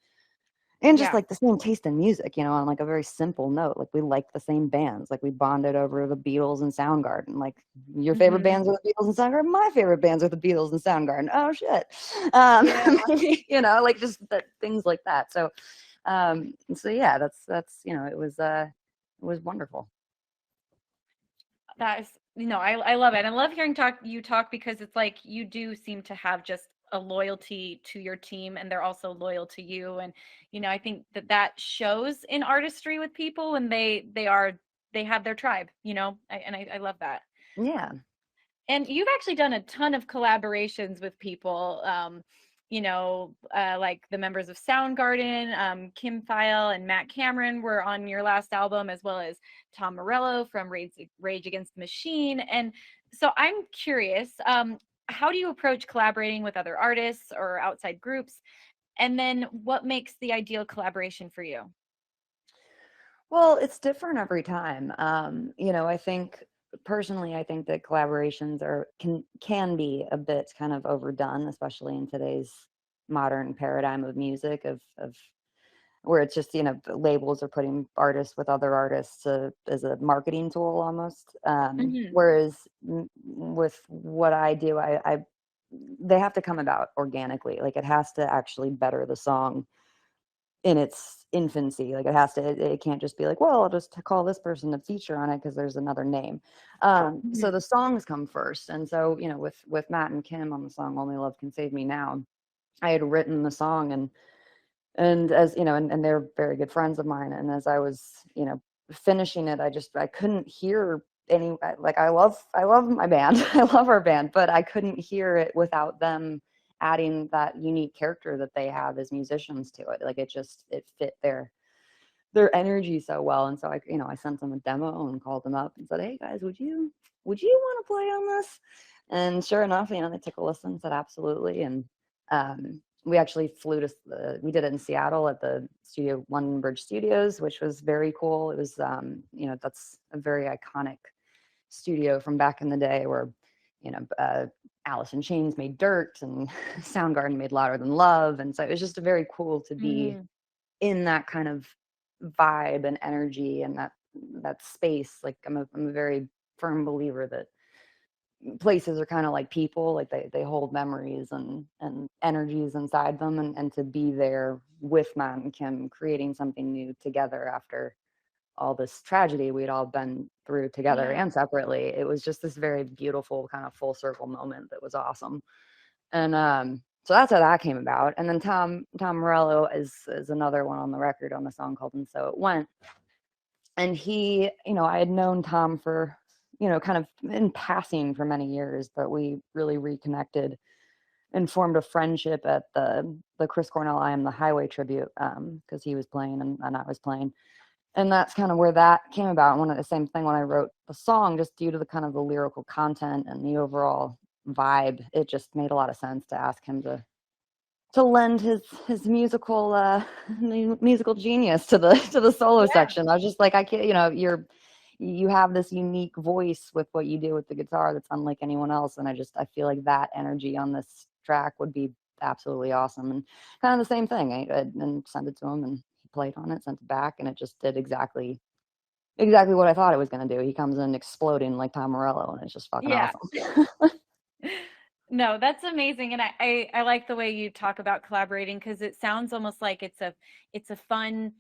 And just Yeah. like the same taste in music, you know, on like a very simple note, like we like the same bands, like we bonded over the Beatles and Soundgarden. Like your favorite bands are the Beatles and Soundgarden. My favorite bands are the Beatles and Soundgarden. Oh shit, Yeah. you know, like just that, things like that. So, so yeah, that's you know, it was wonderful. That is, I love it. I love hearing you talk because it's like you do seem to have just a loyalty to your team and they're also loyal to you. And, I think that shows in artistry with people when they have their tribe, I love that. Yeah. And you've actually done a ton of collaborations with people, like the members of Soundgarden, Kim Thile and Matt Cameron were on your last album, as well as Tom Morello from Rage Against the Machine. And so I'm curious, how do you approach collaborating with other artists or outside groups? And then what makes the ideal collaboration for you? Well, it's different every time. I think personally, I think that collaborations can be a bit kind of overdone, especially in today's modern paradigm of music, of where it's just, the labels are putting artists with other artists as a marketing tool almost. Whereas with what I do, they have to come about organically. Like it has to actually better the song in its infancy. Like it can't just be like, well, I'll just call this person a feature on it because there's another name. So the songs come first. And so, with Matt and Kim on the song Only Love Can Save Me Now, I had written the song, and as and they're very good friends of mine, and as I was finishing it, I couldn't hear any, like, I love my band. I love our band, but I couldn't hear it without them adding that unique character that they have as musicians to it. Like it fit their energy so well. And so I sent them a demo and called them up and said, hey guys, would you want to play on this? And sure enough, they took a listen and said absolutely. And we actually we did it in Seattle at the studio London Bridge Studios, which was very cool. It was that's a very iconic studio from back in the day where Alice in Chains made Dirt and Soundgarden made Louder Than Love. And so it was just very cool to be in that kind of vibe and energy and that space. Like I'm a very firm believer that places are kind of like people, like they hold memories and energies inside them, and to be there with Matt and Kim creating something new together after all this tragedy we'd all been through together and separately. It was just this very beautiful kind of full circle moment that was awesome. And so that's how that came about. And then Tom Morello is another one on the record on the song called And So It Went. And he, I had known Tom for, kind of in passing for many years, but we really reconnected and formed a friendship at the Chris Cornell I Am the Highway tribute, because he was playing and I was playing. And that's kind of where that came about. The same thing when I wrote the song, just due to the kind of the lyrical content and the overall vibe, it just made a lot of sense to ask him to lend his musical musical genius to the solo section. I was just like, I can't, you have this unique voice with what you do with the guitar that's unlike anyone else, and I feel like that energy on this track would be absolutely awesome. And kind of the same thing. And sent it to him, and he played on it, sent it back, and it just did exactly what I thought it was going to do. He comes in exploding like Tom Morello, and it's just fucking awesome. No, that's amazing. And I like the way you talk about collaborating, because it sounds almost like it's a fun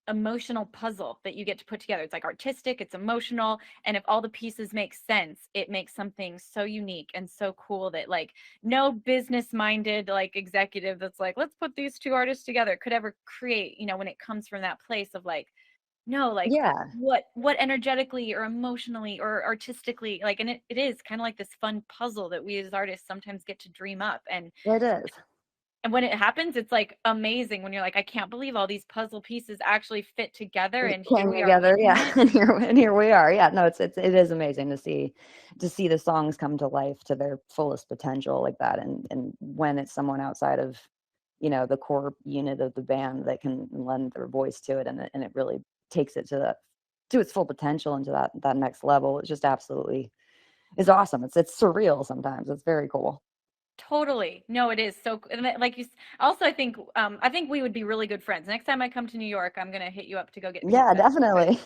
emotional puzzle that you get to put together. It's like artistic, it's emotional, and if all the pieces make sense, it makes something so unique and so cool that like no business minded like executive that's like, let's put these two artists together could ever create, when it comes from that place of like, no, like what energetically or emotionally or artistically, like, and it is kind of like this fun puzzle that we as artists sometimes get to dream up. And it is. And when it happens, it's like amazing when you're like, I can't believe all these puzzle pieces actually fit together, and here we are. And here we are. Yeah, no, it is amazing to see the songs come to life to their fullest potential like that, and when it's someone outside of the core unit of the band that can lend their voice to it, and it really takes it to its full potential and to that next level. It's just absolutely is awesome. It's surreal sometimes. It's very cool. Totally. No, it is. So, and like also, I think we would be really good friends. Next time I come to New York, I'm gonna hit you up to go get Yeah, pizza. definitely.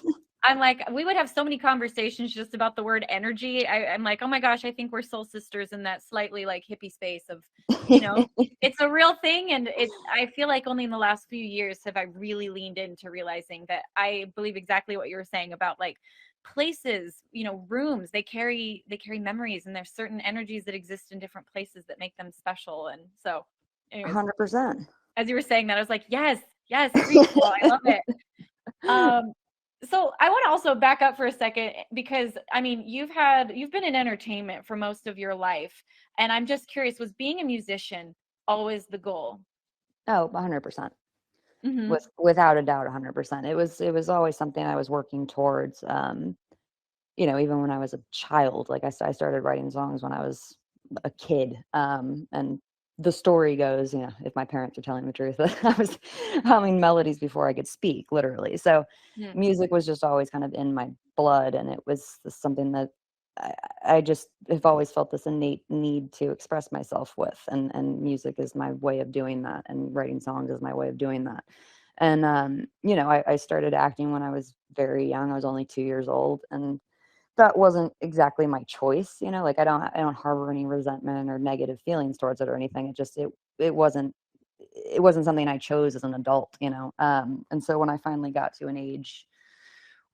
I'm like, we would have so many conversations just about the word energy. I'm like, oh my gosh, I think we're soul sisters in that slightly like hippie space of, you know, it's a real thing. And I feel like only in the last few years have I really leaned into realizing that I believe exactly what you were saying about like places, rooms, they carry memories, and there's certain energies that exist in different places that make them special. And so, anyways, 100%. as you were saying that, I was like, yes, yes, preach, girl, I love it. Um, so I want to also back up for a second because I mean, you've been in entertainment for most of your life, and I'm just curious, was being a musician always the goal? Oh, 100%. Mm-hmm. Without a doubt, 100%. It was always something I was working towards. Even when I was a child, like I started writing songs when I was a kid. And the story goes, if my parents are telling the truth, that I was humming melodies before I could speak, literally. So Mm. music was just always kind of in my blood, and it was something that I just have always felt this innate need to express myself with, and music is my way of doing that, and writing songs is my way of doing that. And I started acting when I was very young. I was only 2 years old, and that wasn't exactly my choice, like I don't harbor any resentment or negative feelings towards it or anything. It wasn't something I chose as an adult. And so when I finally got to an age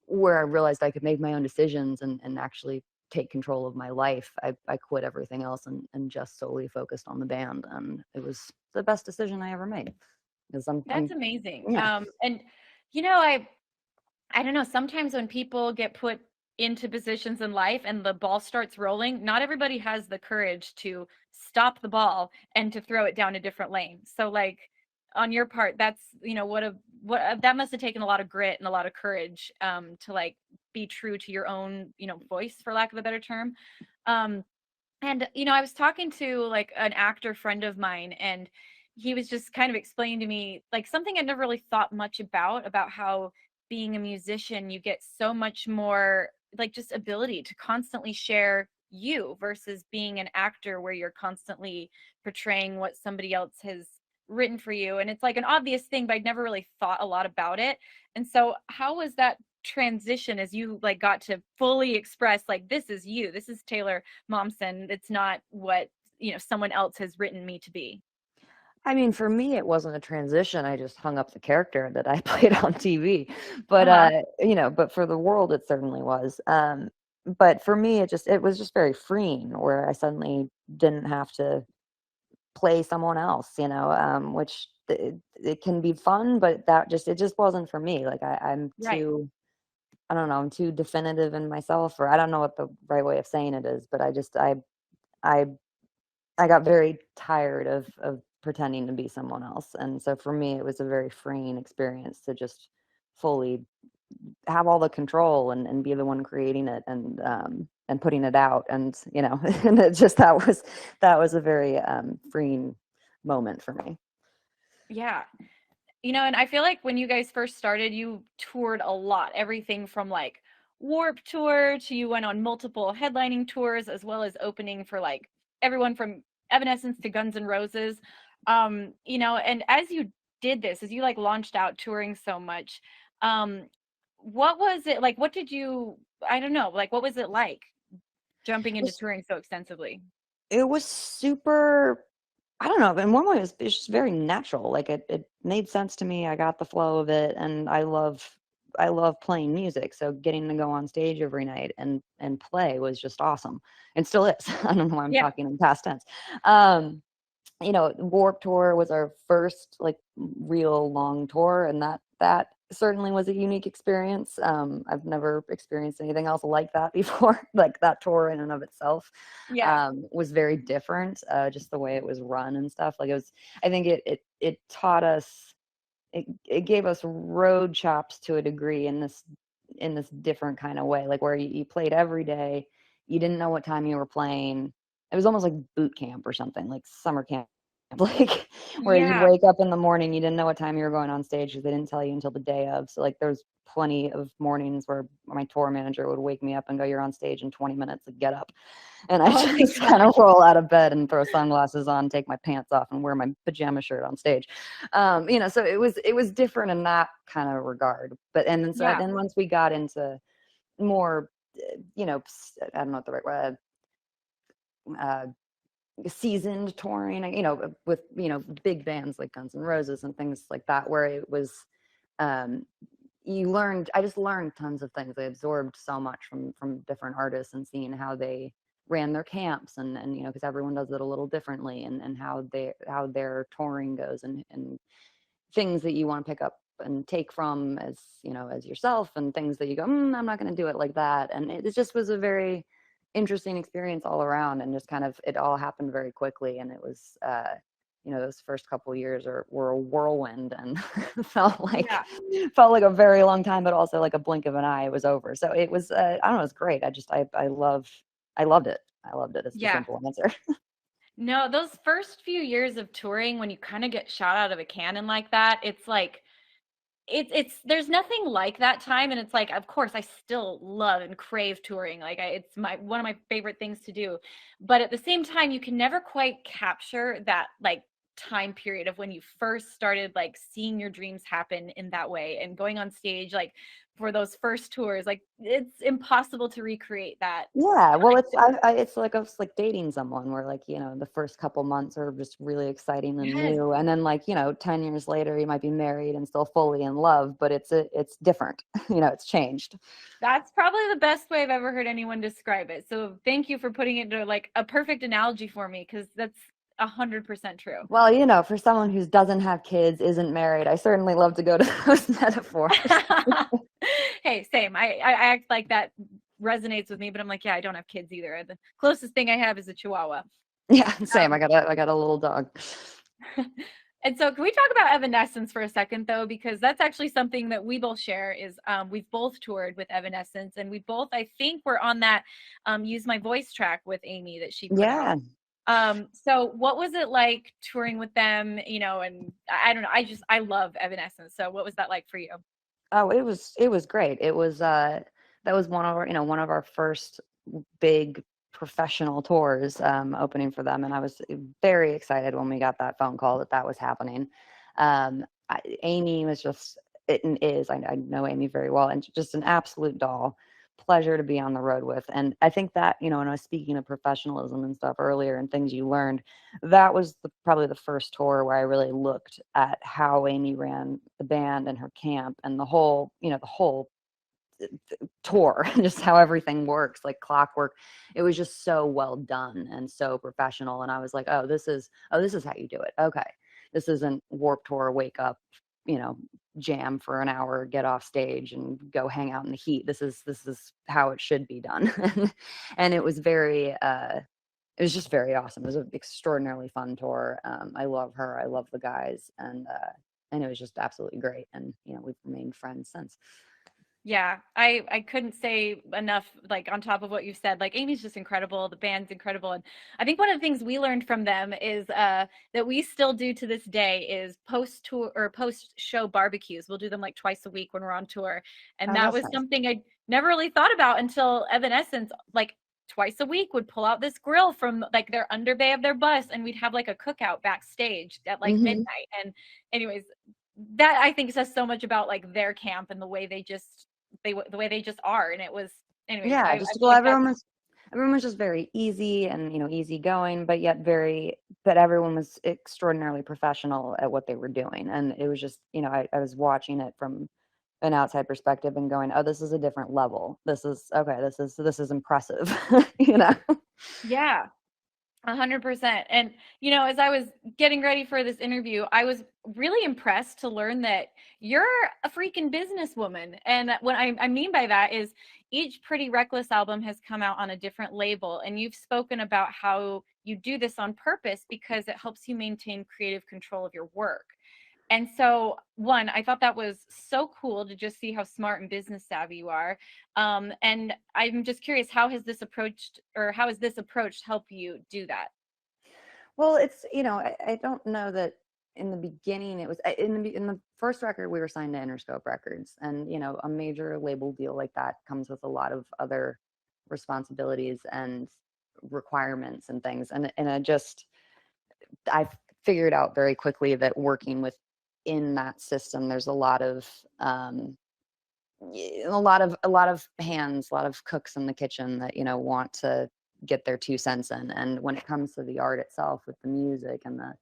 where I realized I could make my own decisions and actually take control of my life, I quit everything else and just solely focused on the band. And it was the best decision I ever made, because That's amazing. yeah. And I don't know, sometimes when people get put into positions in life and the ball starts rolling, not everybody has the courage to stop the ball and to throw it down a different lane. So like on your part, that's, that must have taken a lot of grit and a lot of courage to like be true to your own, voice, for lack of a better term. Um and I was talking to like an actor friend of mine, and he was just kind of explaining to me like something I never really thought much about how being a musician, you get so much more like just ability to constantly share you versus being an actor where you're constantly portraying what somebody else has written for you. And it's like an obvious thing, but I'd never really thought a lot about it. And so how was that transition as you like got to fully express like, this is you, this is Taylor Momsen, it's not what someone else has written me to be? I mean, for me, it wasn't a transition. I just hung up the character that I played on TV. But Uh-huh. but for the world, it certainly was. But for me, it was just very freeing, where I suddenly didn't have to play someone else, which it can be fun, but it just wasn't for me. Like Right. I don't know, I'm too definitive in myself, or I don't know what the right way of saying it is, but I I got very tired of pretending to be someone else. And so for me, it was a very freeing experience to just fully have all the control and be the one creating it and putting it out. And, and that was a very freeing moment for me. Yeah. And I feel like when you guys first started, you toured a lot, everything from like Warp Tour to you went on multiple headlining tours, as well as opening for like everyone from Evanescence to Guns N' Roses. And as you did this, as you like launched out touring so much, um, what was it like? I don't know, like, what was it like jumping into touring so extensively? It was super, I don't know, in one way it's just very natural. Like it made sense to me. I got the flow of it, and I love playing music. So getting to go on stage every night and play was just awesome. And still is. I don't know why I'm Yeah. talking in past tense. Um, Warp Tour was our first like real long tour, and that certainly was a unique experience. I've never experienced anything else like that before. Like that tour in and of itself Yeah. was very different. Just the way it was run and stuff. Like it was, I think it taught us. It gave us road chops to a degree in this different kind of way. Like where you played every day, you didn't know what time you were playing. It was almost like boot camp or something, like summer camp like where you'd Yeah. wake up in the morning, you didn't know what time you were going on stage because they didn't tell you until the day of. So like there's plenty of mornings where my tour manager would wake me up and go, "You're on stage in 20 minutes, like, get up." And I Oh my just kind of roll out of bed and throw sunglasses on, take my pants off, and wear my pajama shirt on stage. So it was different in that kind of regard. But and then so Yeah. then once we got into more, I don't know what the right word, uh, seasoned touring, with big bands like Guns N' Roses and things like that, where it was, um, I just learned tons of things. I absorbed so much from different artists and seeing how they ran their camps and because everyone does it a little differently, and how their touring goes, and things that you want to pick up and take from as yourself, and things that you go, I'm not going to do it like that. And it just was a very interesting experience all around, and just kind of it all happened very quickly. And it was those first couple years were a whirlwind, and Yeah. felt like a very long time, but also like a blink of an eye it was over. So it was, I don't know, it was great. I loved it. I loved it. It's the Yeah. simple answer. No, those first few years of touring, when you kind of get shot out of a cannon like that, it's like it's there's nothing like that time. And it's like, of course I still love and crave touring, like it's my one of my favorite things to do, but at the same time you can never quite capture that like time period of when you first started like seeing your dreams happen in that way and going on stage like for those first tours. Like it's impossible to recreate that Yeah, well, time. it's like dating someone, where like, the first couple months are just really exciting and Yes, new, and then like, 10 years later you might be married and still fully in love, but it's different. It's changed. that's probably the best way I've ever heard anyone describe it. So thank you for putting it into like a perfect analogy for me, because that's 100% true. Well, for someone who doesn't have kids, isn't married, I certainly love to go to those metaphors. Hey, same. I act like that resonates with me, but I'm like, yeah, I don't have kids either. The closest thing I have is a Chihuahua. Yeah, same. Um, I got a little dog. and so can we talk about Evanescence for a second though? Because that's actually something that we both share is we've both toured with Evanescence, and we both, I think, were on that Use My Voice track with Amy that she put out. Yeah. So what was it like touring with them? And I don't know, I love Evanescence. So what was that like for you? Oh, it was great. It was that was one of our first big professional tours, opening for them, and I was very excited when we got that phone call that was happening. Amy was just it and is I know Amy very well, and just an absolute doll. Pleasure to be on the road with. And I think that, when I was speaking of professionalism and stuff earlier and things you learned, that was probably the first tour where I really looked at how Amy ran the band and her camp, and the whole tour, just how everything works like clockwork. It was just so well done and so professional. And I was like, this is how you do it. Okay. This isn't Warped Tour, wake up, you know, jam for an hour, get off stage and go hang out in the heat. This is how it should be done. And it was it was just very awesome. It was an extraordinarily fun tour. I love her. I love the guys, and it was just absolutely great. And we've remained friends since. Yeah, I couldn't say enough, like on top of what you've said. Like Amy's just incredible, the band's incredible, and I think one of the things we learned from them is that we still do to this day is post tour or post show barbecues. We'll do them like twice a week when we're on tour, and Oh, that that's was nice. something I never really thought about until Evanescence. Like twice a week would pull out this grill from like their underbay of their bus, and we'd have like a cookout backstage at like Hmm. midnight. And anyways, that I think says so much about like their camp and the way they just are. And it was, anyways, Yeah, I just feel well, like that's everyone was just very easy and easygoing, but yet but everyone was extraordinarily professional at what they were doing. And it was just, I was watching it from an outside perspective and going, oh, this is a different level. This is okay. This is impressive. you know. yeah. 100%. And, as I was getting ready for this interview, I was really impressed to learn that you're a freaking businesswoman. And what I mean by that is each Pretty Reckless album has come out on a different label. And you've spoken about how you do this on purpose because it helps you maintain creative control of your work. And so, one, I thought that was so cool to just see how smart and business savvy you are. And I'm just curious, how has this approach helped you do that? Well, it's, I don't know that in the beginning it was in the first record we were signed to Interscope Records, and a major label deal like that comes with a lot of other responsibilities and requirements and things, and I figured out very quickly that working within that system, there's a lot of hands, a lot of cooks in the kitchen that want to get their 2 cents in. And when it comes to the art itself, with the music and the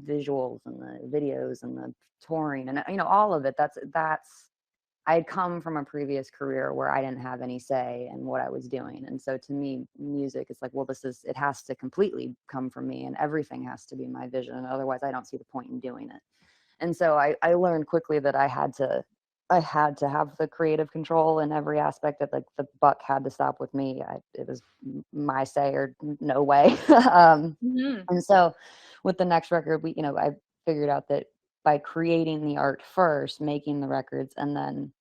visuals and the videos and the touring and all of it, that's I had come from a previous career where I didn't have any say in what I was doing. And so to me, music is like, well, it has to completely come from me, and everything has to be my vision. And otherwise I don't see the point in doing it. And so I learned quickly that I had to have the creative control in every aspect, that like the buck had to stop with me. It was my say or no way. Mhm. And so with the next record, I figured out that by creating the art first, making the records, and then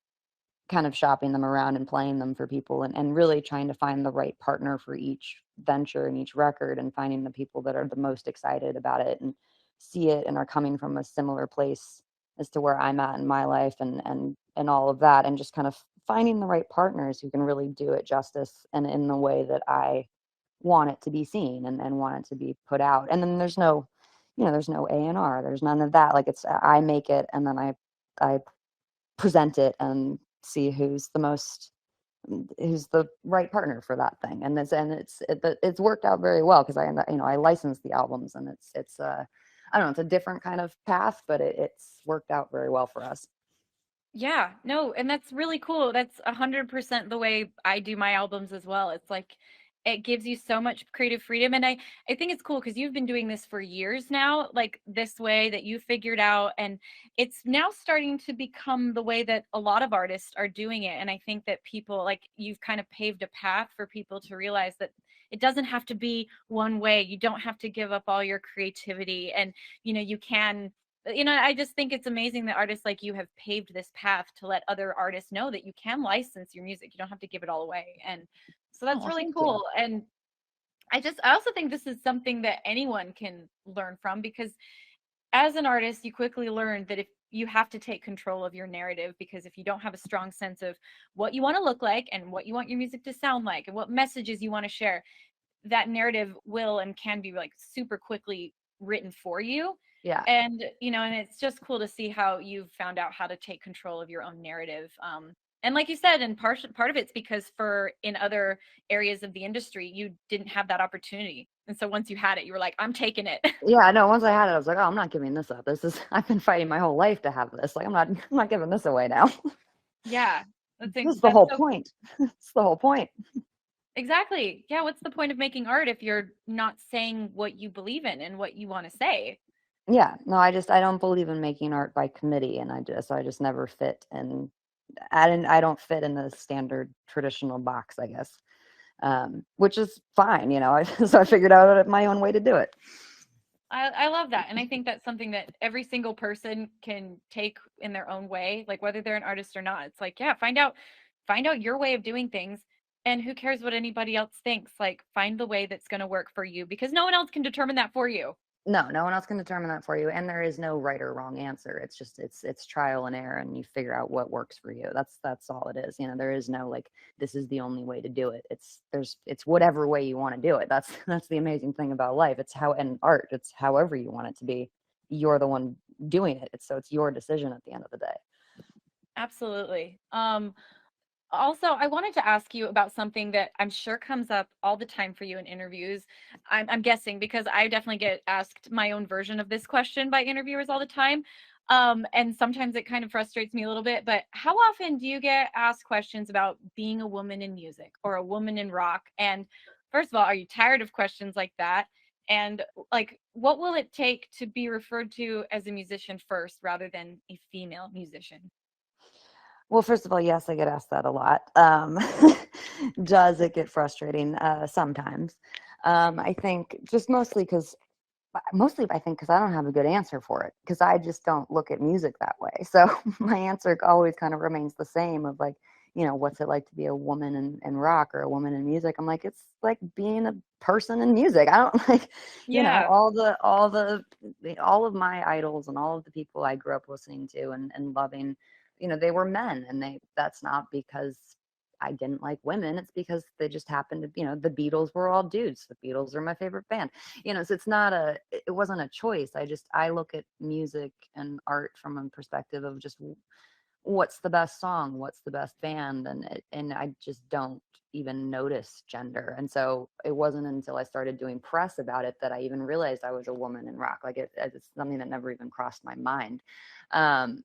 kind of shopping them around and playing them for people, and really trying to find the right partner for each venture and each record, and finding the people that are the most excited about it and see it and are coming from a similar place as to where I'm at in my life, and all of that, and just kind of finding the right partners who can really do it justice and in the way that I want it to be seen, and want it to be put out. And then there's no there's no A&R, there's none of that. Like, it's I make it, and then I present it and see who's the right partner for that thing. And it's worked out very well, because I license the albums, and it's I don't know, it's a different kind of path, but it's worked out very well for us. Yeah, no, and that's really cool. That's 100% the way I do my albums as well. It's like it gives you so much creative freedom. And I think it's cool because you've been doing this for years now, like this way that you figured out. And it's now starting to become the way that a lot of artists are doing it. And I think that people, like, you've kind of paved a path for people to realize that it doesn't have to be one way. You don't have to give up all your creativity, and you can. I just think it's amazing that artists like you have paved this path to let other artists know that you can license your music. You don't have to give it all away. And so that's Oh, really thank you. cool. And I also think this is something that anyone can learn from, because as an artist, you quickly learn that if you have to take control of your narrative, because if you don't have a strong sense of what you want to look like and what you want your music to sound like and what messages you want to share, that narrative will and can be like super quickly written for you. Yeah. And and it's just cool to see how you've found out how to take control of your own narrative. And like you said, and part of it's because in other areas of the industry you didn't have that opportunity, and so once you had it, you were like, I'm taking it. Yeah, no, once I had it, I was like, oh, I'm not giving this up. I've been fighting my whole life to have this. Like, I'm not giving this away now. Yeah, This is the that's whole so point. It's the whole point. exactly. Yeah, what's the point of making art if you're not saying what you believe in and what you want to say? Yeah, no, I don't believe in making art by committee, and I just never fit, and I don't fit in the standard traditional box, I guess, which is fine, so I figured out my own way to do it. I love that. And I think that's something that every single person can take in their own way, like whether they're an artist or not. It's like, yeah, find out your way of doing things, and who cares what anybody else thinks? Like, find the way that's going to work for you, because no one else can determine that for you. No one else can determine that for you, and there is no right or wrong answer. It's just it's trial and error, and you figure out what works for you. That's all it is. There is no, like, this is the only way to do it. It's whatever way you want to do it. That's the amazing thing about life. It's how in art, it's however you want it to be. You're the one doing it. It's your decision at the end of the day. Absolutely. Also, I wanted to ask you about something that I'm sure comes up all the time for you in interviews. I'm guessing because I definitely get asked my own version of this question by interviewers all the time. And sometimes it kind of frustrates me a little bit, but how often do you get asked questions about being a woman in music or a woman in rock? And first of all, are you tired of questions like that? And like, what will it take to be referred to as a musician first rather than a female musician? Well, first of all, yes, I get asked that a lot. Does it get frustrating? Sometimes. I think just mostly I think because I don't have a good answer for it, because I just don't look at music that way. So my answer always kind of remains the same, of like, what's it like to be a woman in rock or a woman in music? I'm like, it's like being a person in music. I don't like, Yeah. all of my idols and all of the people I grew up listening to and loving, they were men, and that's not because I didn't like women. It's because they just happened to, the Beatles were all dudes. The Beatles are my favorite band. So it wasn't a choice. I look at music and art from a perspective of just what's the best song, what's the best band, and I just don't even notice gender. And so it wasn't until I started doing press about it that I even realized I was a woman in rock. Like it's something that never even crossed my mind. Um,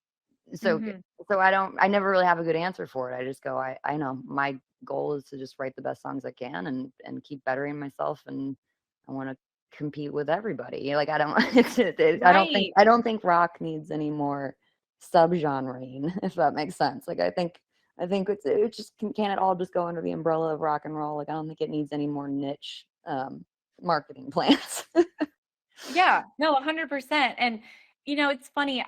so Mhm. so I never really have a good answer for it. I just go, I know my goal is to just write the best songs I can and keep bettering myself, and I want to compete with everybody. Like I don't Right. I don't think rock needs any more subgenre, if that makes sense. Like I think it just can it all just go under the umbrella of rock and roll. Like I don't think it needs any more niche marketing plans. Yeah, no, 100%. And it's funny.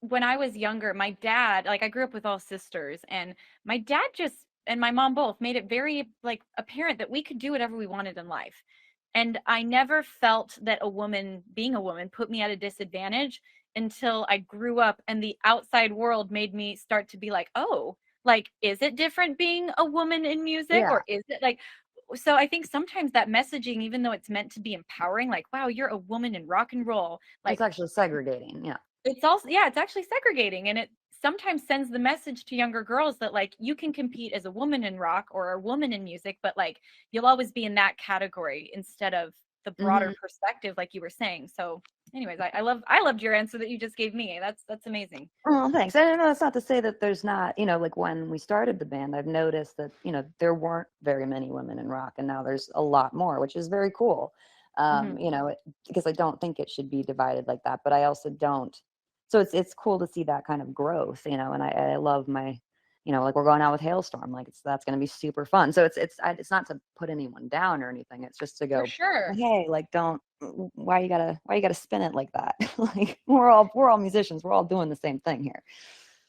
When I was younger, my dad, like I grew up with all sisters, and my dad just and my mom both made it very like apparent that we could do whatever we wanted in life. And I never felt that being a woman, put me at a disadvantage until I grew up and the outside world made me start to be like, oh, like, is it different being a woman in music, Yeah, or is it like, so I think sometimes that messaging, even though it's meant to be empowering, like, wow, you're a woman in rock and roll, it's like, actually segregating. Yeah. it's also, yeah, it's actually segregating, and it sometimes sends the message to younger girls that like you can compete as a woman in rock or a woman in music, but like you'll always be in that category instead of the broader Hmm. perspective, like you were saying. So anyways, I loved your answer that you just gave me. That's amazing. Oh, thanks. I don't know. It's not to say that there's not, like when we started the band, I've noticed that, there weren't very many women in rock, and now there's a lot more, which is very cool. Hmm. Because I don't think it should be divided like that, but I also don't. So it's cool to see that kind of growth, and I love my, like we're going out with Hailstorm, like that's going to be super fun. So it's not to put anyone down or anything. It's just to For go, sure. hey, like don't why you gotta spin it like that? Like we're all musicians, we're all doing the same thing here.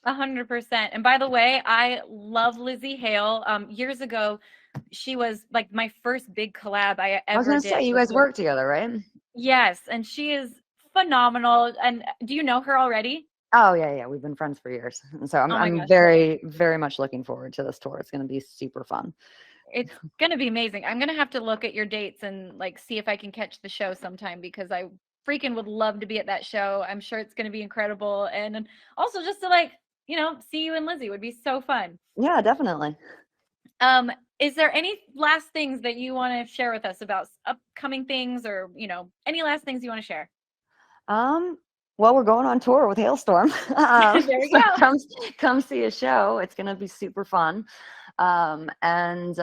100%. And by the way, I love Lizzie Hale. Years ago, she was like my first big collab I I was ever gonna did say you was guys with, work together, right? yes, and she is phenomenal. And do you know her already? Oh yeah, we've been friends for years. And so Oh my I'm gosh, well, very, very much looking forward to this tour. It's gonna be super fun. it's gonna be amazing. I'm gonna have to look at your dates and like see if I can catch the show sometime because I freaking would love to be at that show. I'm sure it's gonna be incredible. And also just to like, see you and Lizzie would be so fun. Yeah, definitely. Um, is there any last things that you want to share with us about upcoming things or, any last things you want to share? Um, well, we're going on tour with Hailstorm. There we So go. come see a show. It's gonna be super fun. And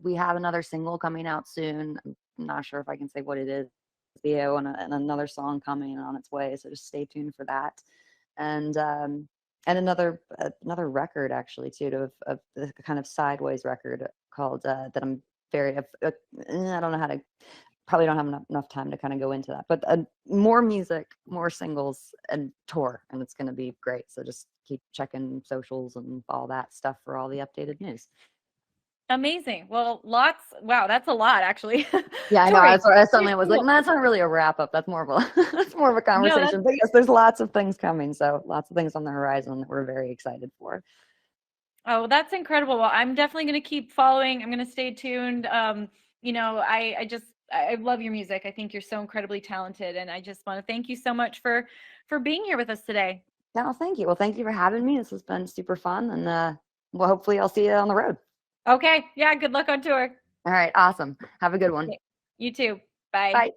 we have another single coming out soon. I'm not sure if I can say what it is. Theo and another song coming on its way. So just stay tuned for that. And another record actually too of the kind of sideways record called that I'm very I don't know how to probably don't have enough time to kind of go into that, but more music, more singles, and tour, and it's going to be great. So just keep checking socials and all that stuff for all the updated news. Amazing. Well, wow, that's a lot actually. Yeah, I know. Touring. I You're suddenly was like, single. "No, that's not really a wrap up. That's more of a that's more of a No, that's conversation." But yes, there's lots of things coming. So lots of things on the horizon that we're very excited for. Oh, that's incredible. Well, I'm definitely going to keep following. I'm going to stay tuned. I love your music. I think you're so incredibly talented, and I just want to thank you so much for being here with us today. No, thank you. Well, thank you for having me. This has been super fun, and well, hopefully, I'll see you on the road. Okay. Yeah, good luck on tour. All right, awesome. Have a good one. Okay. You too. Bye. Bye.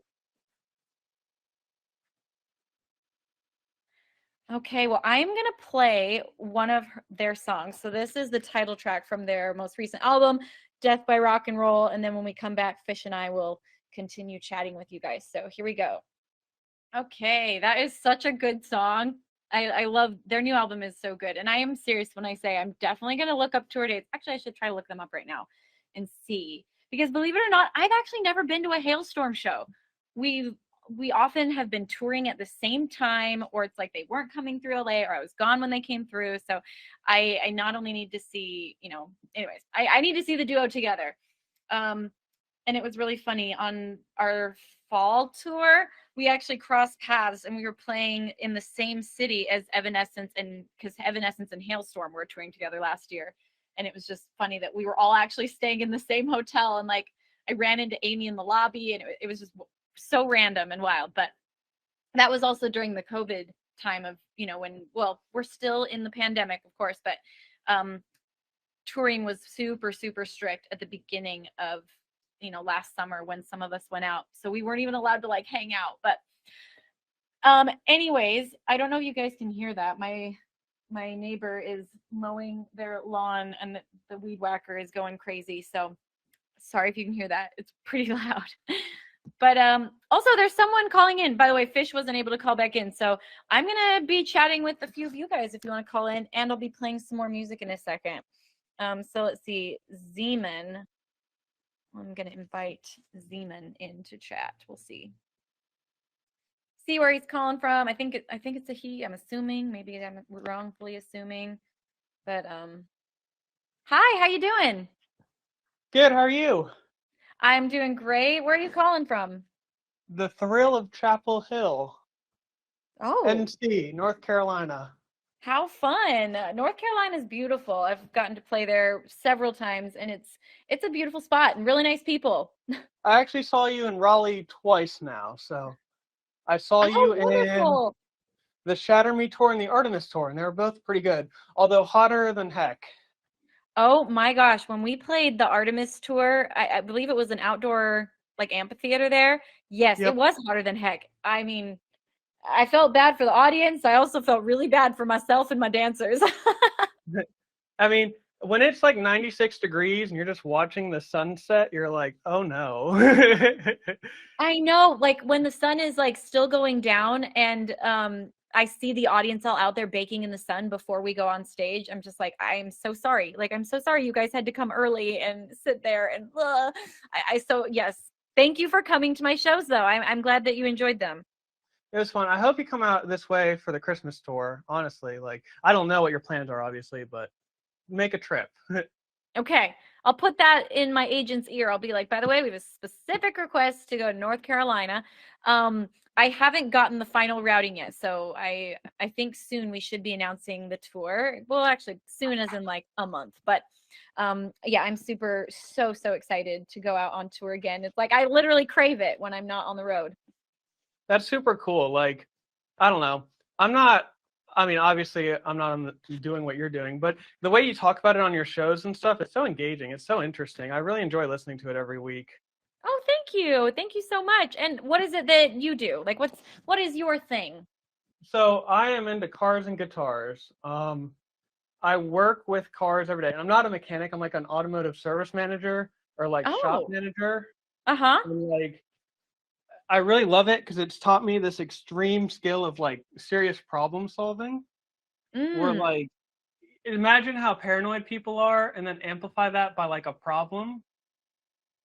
Okay, well, I'm going to play one of their songs. So this is the title track from their most recent album, Death by Rock and Roll. And then when we come back, Fish and I will continue chatting with you guys. So here we go. Okay, that is such a good song. I love their new album is so good. And I am serious when I say I'm definitely going to look up tour dates. Actually, I should try to look them up right now and see. Because believe it or not, I've actually never been to a Hailstorm show. We've we often have been touring at the same time, or it's like they weren't coming through LA, or I was gone when they came through. So I not only need to see, anyways, I need to see the duo together. And it was really funny on our fall tour. We actually crossed paths and we were playing in the same city as Evanescence, and because Evanescence and Hailstorm were touring together last year. And it was just funny that we were all actually staying in the same hotel. And like, I ran into Amy in the lobby, and it was just so random and wild. But that was also during the COVID time of, when, well, we're still in the pandemic, of course, but touring was super, super strict at the beginning of, last summer when some of us went out. So we weren't even allowed to like hang out. But anyways, I don't know if you guys can hear that. My neighbor is mowing their lawn, and the weed whacker is going crazy. So sorry if you can hear that. It's pretty loud. But also there's someone calling in. By the way, Fish wasn't able to call back in. So I'm going to be chatting with a few of you guys if you want to call in, and I'll be playing some more music in a second. So let's see. Zeman. I'm going to invite Zeman into chat. We'll see. See where he's calling from. I think it's a he. I'm assuming. Maybe I'm wrongfully assuming. But hi, how you doing? Good, how are you? I'm doing great. Where are you calling from? The thrill of Chapel Hill. Oh, NC, North Carolina. how fun. North Carolina is beautiful. I've gotten to play there several times, and it's a beautiful spot and really nice people. I actually saw you in Raleigh twice now, so I saw you in the Shatter Me tour and the Artemis tour, and they were both pretty good, although hotter than heck. Oh my gosh, when we played the Artemis tour, I believe it was an outdoor like amphitheater there. Yes, Yep. It was hotter than heck. I mean, I felt bad for the audience. I also felt really bad for myself and my dancers. I mean, when it's like 96 degrees and you're just watching the sunset, you're like, oh no. I know, like when the sun is like still going down, and I see the audience all out there baking in the sun before we go on stage. I'm just like, I'm so sorry. Like, I'm so sorry you guys had to come early and sit there and so yes. Thank you for coming to my shows though. I'm glad that you enjoyed them. It was fun. I hope you come out this way for the Christmas tour, honestly. Like, I don't know what your plans are, obviously, but make a trip. Okay. I'll put that in my agent's ear. I'll be like, by the way, we have a specific request to go to North Carolina. I haven't gotten the final routing yet, so I think soon we should be announcing the tour. Well, actually, soon as in like a month. But yeah, I'm so excited to go out on tour again. It's like I literally crave it when I'm not on the road. That's super cool. Like, I don't know. Obviously, I'm not doing what you're doing, but the way you talk about it on your shows and stuff, it's so engaging. It's so interesting. I really enjoy listening to it every week. Oh, thank you. Thank you so much. And what is it that you do? Like, what is your thing? So I am into cars and guitars. I work with cars every day. And I'm not a mechanic. I'm like an automotive service manager or like shop manager. Uh-huh. And like, I really love it because it's taught me this extreme skill of like serious problem solving. Where like, imagine how paranoid people are and then amplify that by like a problem.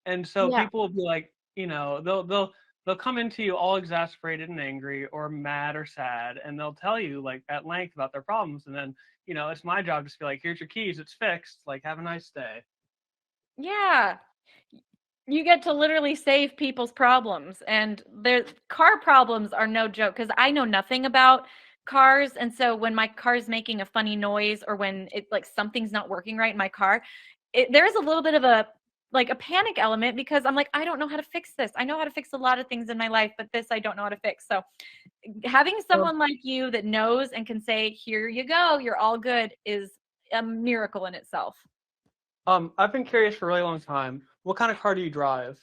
And so people will be like, they'll come into you all exasperated and angry or mad or sad, and they'll tell you like at length about their problems. And then, it's my job to be like, here's your keys, it's fixed. Like, have a nice day. Yeah. You get to literally save people's problems, and their car problems are no joke because I know nothing about cars. And so when my car is making a funny noise, or when it's like something's not working right in my car, there is a little bit of a panic element because I'm like, I don't know how to fix this. I know how to fix a lot of things in my life, but this I don't know how to fix. So having someone like you that knows and can say, here you go, you're all good, is a miracle in itself. I've been curious for a really long time. What kind of car do you drive?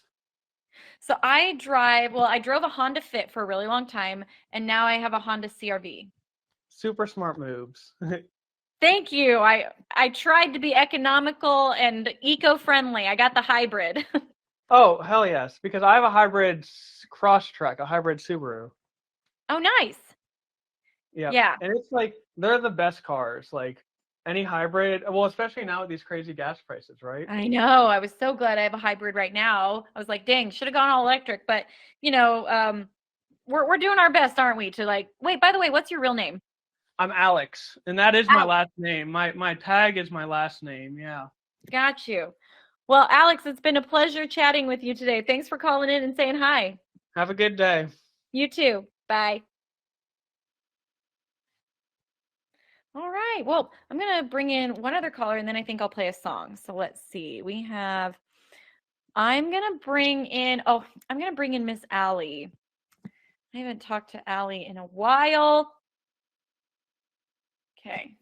So I drove a Honda Fit for a really long time, and now I have a Honda CRV. Super smart moves. Thank you. I tried to be economical and eco-friendly. I got the hybrid. Oh, hell yes, because I have a hybrid Crosstrek, a hybrid Subaru. Oh, nice. Yeah. And it's like, they're the best cars. Like, any hybrid, well, especially now with these crazy gas prices, right? I know. I was so glad I have a hybrid right now. I was like, dang, should have gone all electric. But, we're doing our best, aren't we? To like, wait, by the way, what's your real name? I'm Alex, and that is my last name. My tag is my last name. Yeah. Got you. Well, Alex, it's been a pleasure chatting with you today. Thanks for calling in and saying hi. Have a good day. You too. Bye. All right. Well, I'm going to bring in one other caller and then I think I'll play a song. So let's see. I'm going to bring in Miss Ally. I haven't talked to Ally in a while. Okay.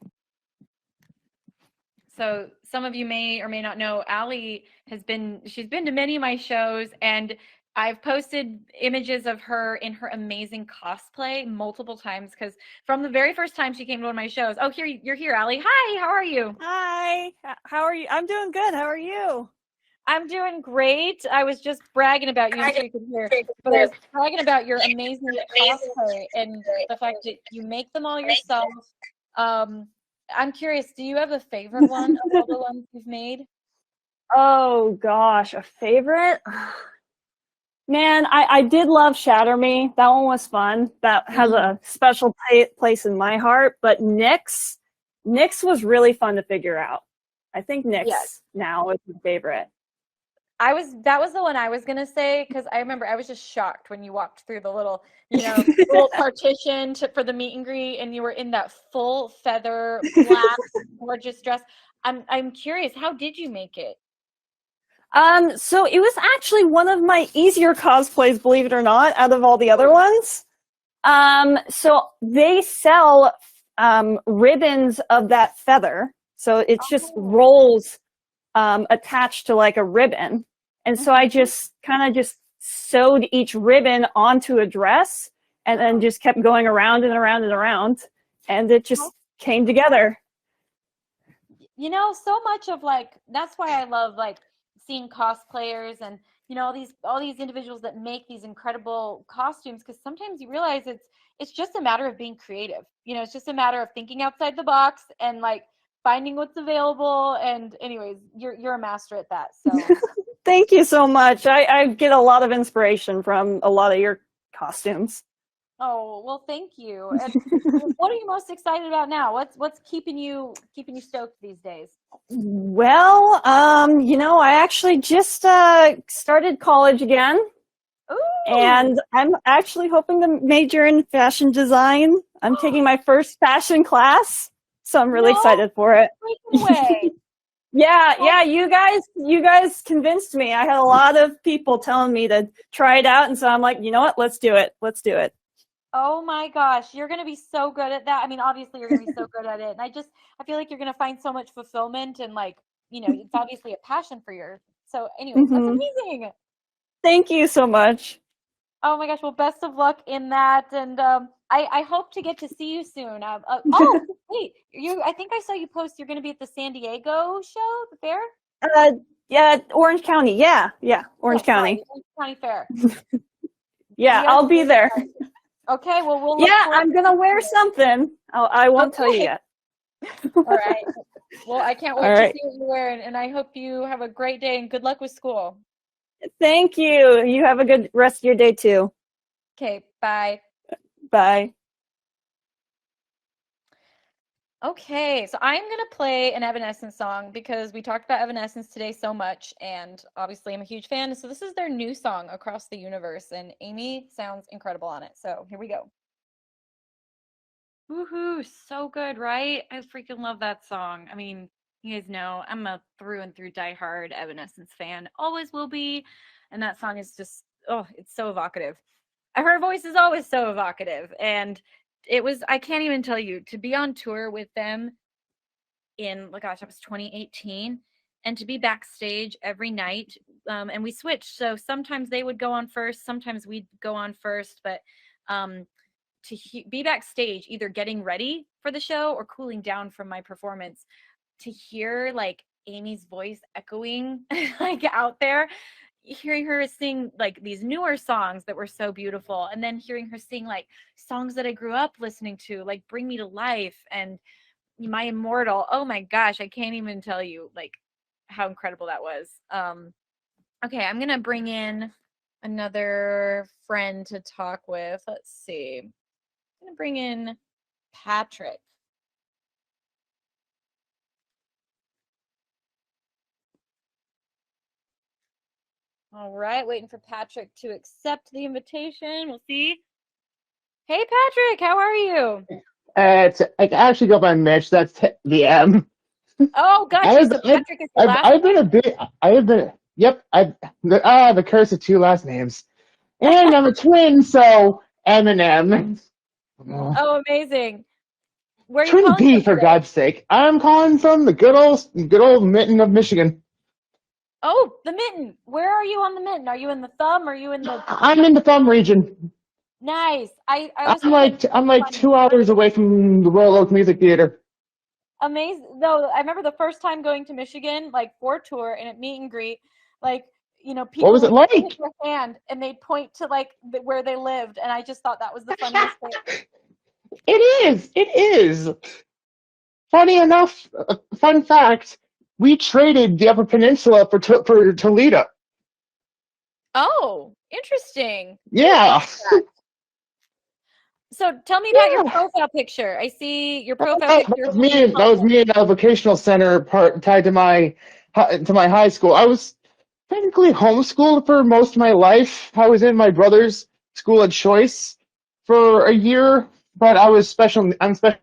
So some of you may or may not know, Ally she's been to many of my shows, and I've posted images of her in her amazing cosplay multiple times, because from the very first time she came to one of my shows, oh, you're here, Ally. Hi, how are you? Hi, how are you? I'm doing good. How are you? I'm doing great. I was just bragging about you, I'm sure you could hear, but I was bragging about your amazing cosplay and the fact that you make them all yourself. I'm curious, do you have a favorite one of all the ones you've made? Oh gosh, a favorite? Man, I did love Shatter Me. That one was fun. That has a special place in my heart. But Nyx was really fun to figure out. I think Nyx now is my favorite. That was the one I was gonna say, because I remember I was just shocked when you walked through the little, little partition for the meet and greet, and you were in that full feather black gorgeous dress. I'm curious, how did you make it? So it was actually one of my easier cosplays, believe it or not, out of all the other ones. So they sell ribbons of that feather, so it's just rolls attached to like a ribbon. And so I just kind of sewed each ribbon onto a dress and then just kept going around and around and around, and it just came together. So much of that's why I love seeing cosplayers and all these individuals that make these incredible costumes, because sometimes you realize it's just a matter of being creative. It's just a matter of thinking outside the box and finding what's available. And anyways, you're a master at that. So thank you so much. I get a lot of inspiration from a lot of your costumes. Oh, well, thank you. And what are you most excited about now? What's keeping you stoked these days? Well, I actually just started college again. Ooh. And I'm actually hoping to major in fashion design. I'm taking my first fashion class, so I'm really excited for it. Way. Yeah, you guys convinced me. I had a lot of people telling me to try it out, and so I'm like, you know what? Let's do it. Oh my gosh, you're going to be so good at that. I mean, obviously you're going to be so good at it. And I feel like you're going to find so much fulfillment, and it's obviously a passion for yours. So anyways, that's amazing. Thank you so much. Oh my gosh, well, best of luck in that. And I hope to get to see you soon. Wait, I think I saw you post you're going to be at the San Diego show, the fair? Yeah, Orange County. Yeah, Orange County. Orange County Fair. Yeah, I'll be there. Okay, well, we'll I'm going to wear something. I won't tell you yet. All right. Well, I can't wait to see what you wear, and I hope you have a great day and good luck with school. Thank you. You have a good rest of your day too. Okay, bye. Bye. Okay, so I'm going to play an Evanescence song because we talked about Evanescence today so much, and obviously I'm a huge fan. So this is their new song, Across the Universe, and Amy sounds incredible on it. So here we go. Woohoo, so good, right? I freaking love that song. I mean, you guys know I'm a through and through diehard Evanescence fan, always will be, and that song is just, it's so evocative. Her voice is always so evocative, and I can't even tell you, to be on tour with them that was 2018, and to be backstage every night, and we switched, so sometimes they would go on first, sometimes we'd go on first, but to be backstage, either getting ready for the show or cooling down from my performance, to hear Amy's voice echoing out there, hearing her sing these newer songs that were so beautiful, and then hearing her sing songs that I grew up listening to, Bring Me to Life and My Immortal. Oh my gosh, I can't even tell you how incredible that was. Okay, I'm gonna bring in another friend to talk with. Let's see. I'm gonna bring in Patrick. All right, waiting for Patrick to accept the invitation. We'll see. Hey, Patrick, how are you? I actually go by Mitch. That's the M. Oh, gotcha. So Patrick is the last I've been name? a bit. I have been. Yep. The curse of two last names, and I'm a twin, so Eminem. Oh, amazing. Where are you Twin calling B, from for today? God's sake. I'm calling from the good old mitten of Michigan. Oh, the mitten. Where are you on the mitten? Are you in the thumb? Are you in the? I'm in the thumb region. Nice. I was I'm like 2 hours away from the Royal Oak Music Theater. amazing. No, I remember the first time going to Michigan, like for tour and at meet and greet, like people What was it would like? take their hand and they'd point to like where they lived, and I just thought that was the funniest thing. It is. It is. Funny enough, fun fact: we traded the Upper Peninsula for Toledo. Oh, interesting. Yeah. So tell me about your profile picture. I see your profile That picture. was me. That was me in a vocational center part tied to my high school. I was technically homeschooled for most of my life. I was in my brother's school of choice for a year, but I'm special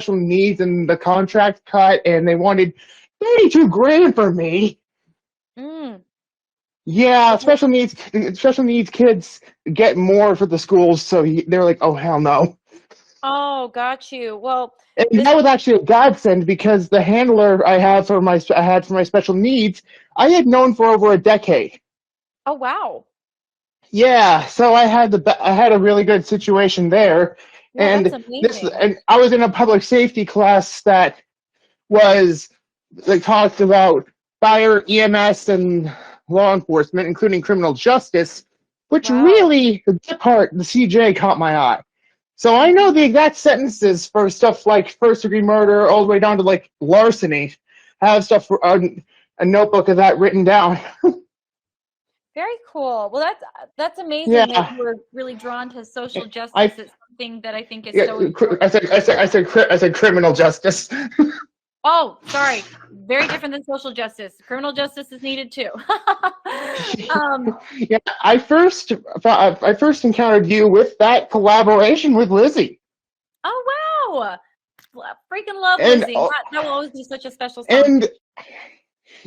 needs, and the contract cut, and they wanted 32 grand for me. Mm. Yeah, special needs kids get more for the schools, so they're like, oh hell no. Oh, got you. Well, And that was actually a godsend because the handler I had for my special needs, I had known for over a decade. oh wow. Yeah, so I had a really good situation there, Yeah, and that's amazing. and I was in a public safety class that was like talked about fire, EMS, and law enforcement, including criminal justice, which Wow. really that part the CJ caught my eye. So I know the exact sentences for stuff like first-degree murder, all the way down to like larceny. I have stuff for a notebook of that written down. Very cool. Well, that's amazing Yeah. that you were really drawn to social justice. It's something that I think is Yeah, so important. I said criminal justice. Oh, sorry. Very different than social justice. Criminal justice is needed too. Yeah, I first encountered you with that collaboration with Lizzie. Oh wow! Freaking love And, Lizzie. That will always be such a special song. And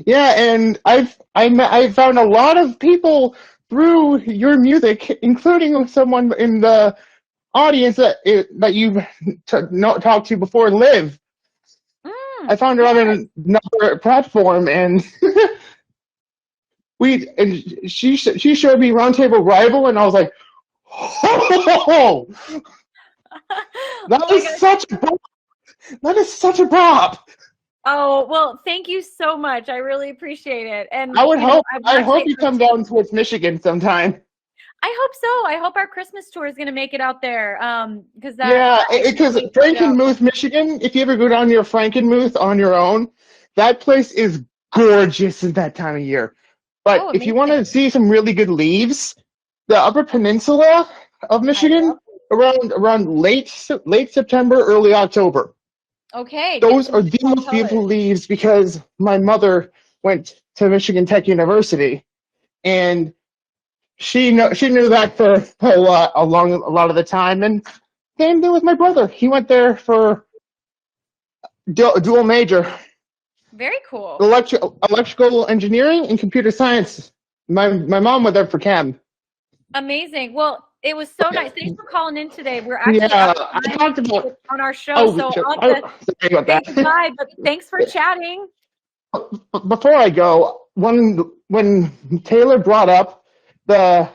yeah, and I found a lot of people through your music, including someone in the audience that you've talked to before, Liv. I found her on another platform, and she showed me Roundtable Rival, and I was like, oh, that is such a bop. Oh well, thank you so much. I really appreciate it. And I hope you come down towards Michigan sometime. I hope so. I hope our Christmas tour is going to make it out there. Because Frankenmuth, Michigan. If you ever go down near Frankenmuth on your own, that place is gorgeous at that time of year. But if you want to see some really good leaves, the Upper Peninsula of Michigan, around late September, early October. Okay. Those are the most beautiful leaves because my mother went to Michigan Tech University, and she knew that for a lot of the time, and same thing with my brother. He went there for dual major. Very cool. Electrical engineering and computer science. My mom went there for chem. Amazing. Well, it was so nice. Thanks for calling in today. We're actually I talked about on our show, so I'll have to sorry about that. say goodbye, but thanks for chatting. Before I go, when Taylor brought up the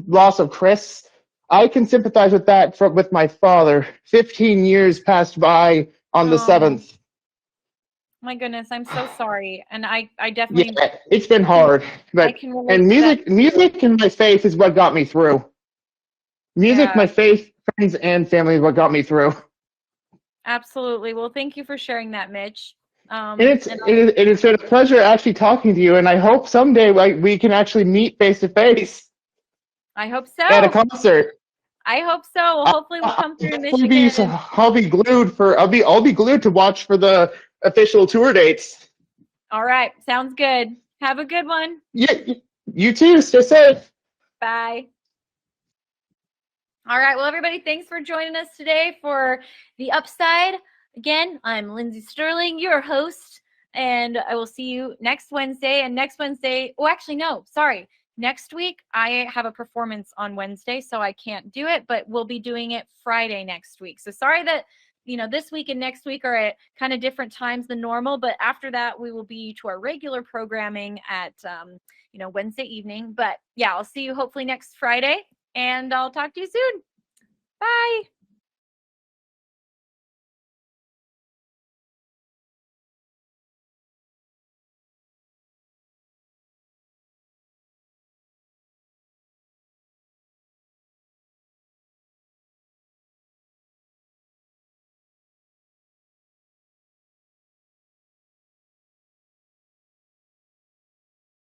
loss of Chris, I can sympathize with that with my father. 15 years passed by on the 7th. My goodness, I'm so sorry, and I definitely. Yeah, it's been hard, but music and my faith is what got me through. Music, my faith, friends, and family is what got me through. Absolutely. Well, thank you for sharing that, Mitch. It's been a pleasure actually talking to you, and I hope someday we can actually meet face to face. I hope so. at a concert. I hope so. Well, hopefully we'll come through Definitely Michigan. I'll be glued to watch for the official tour dates. All right. Sounds good. Have a good one. Yeah, you too. Stay safe. Bye. All right. Well, everybody, thanks for joining us today for The Upside. Again, I'm Lindsey Stirling, your host, and I will see you next Wednesday. And next Wednesday, oh, actually, no, sorry. Next week, I have a performance on Wednesday, so I can't do it, but we'll be doing it Friday next week. So sorry that, this week and next week are at kind of different times than normal, but after that, we will be to our regular programming at, Wednesday evening. But yeah, I'll see you hopefully next Friday, and I'll talk to you soon. Bye.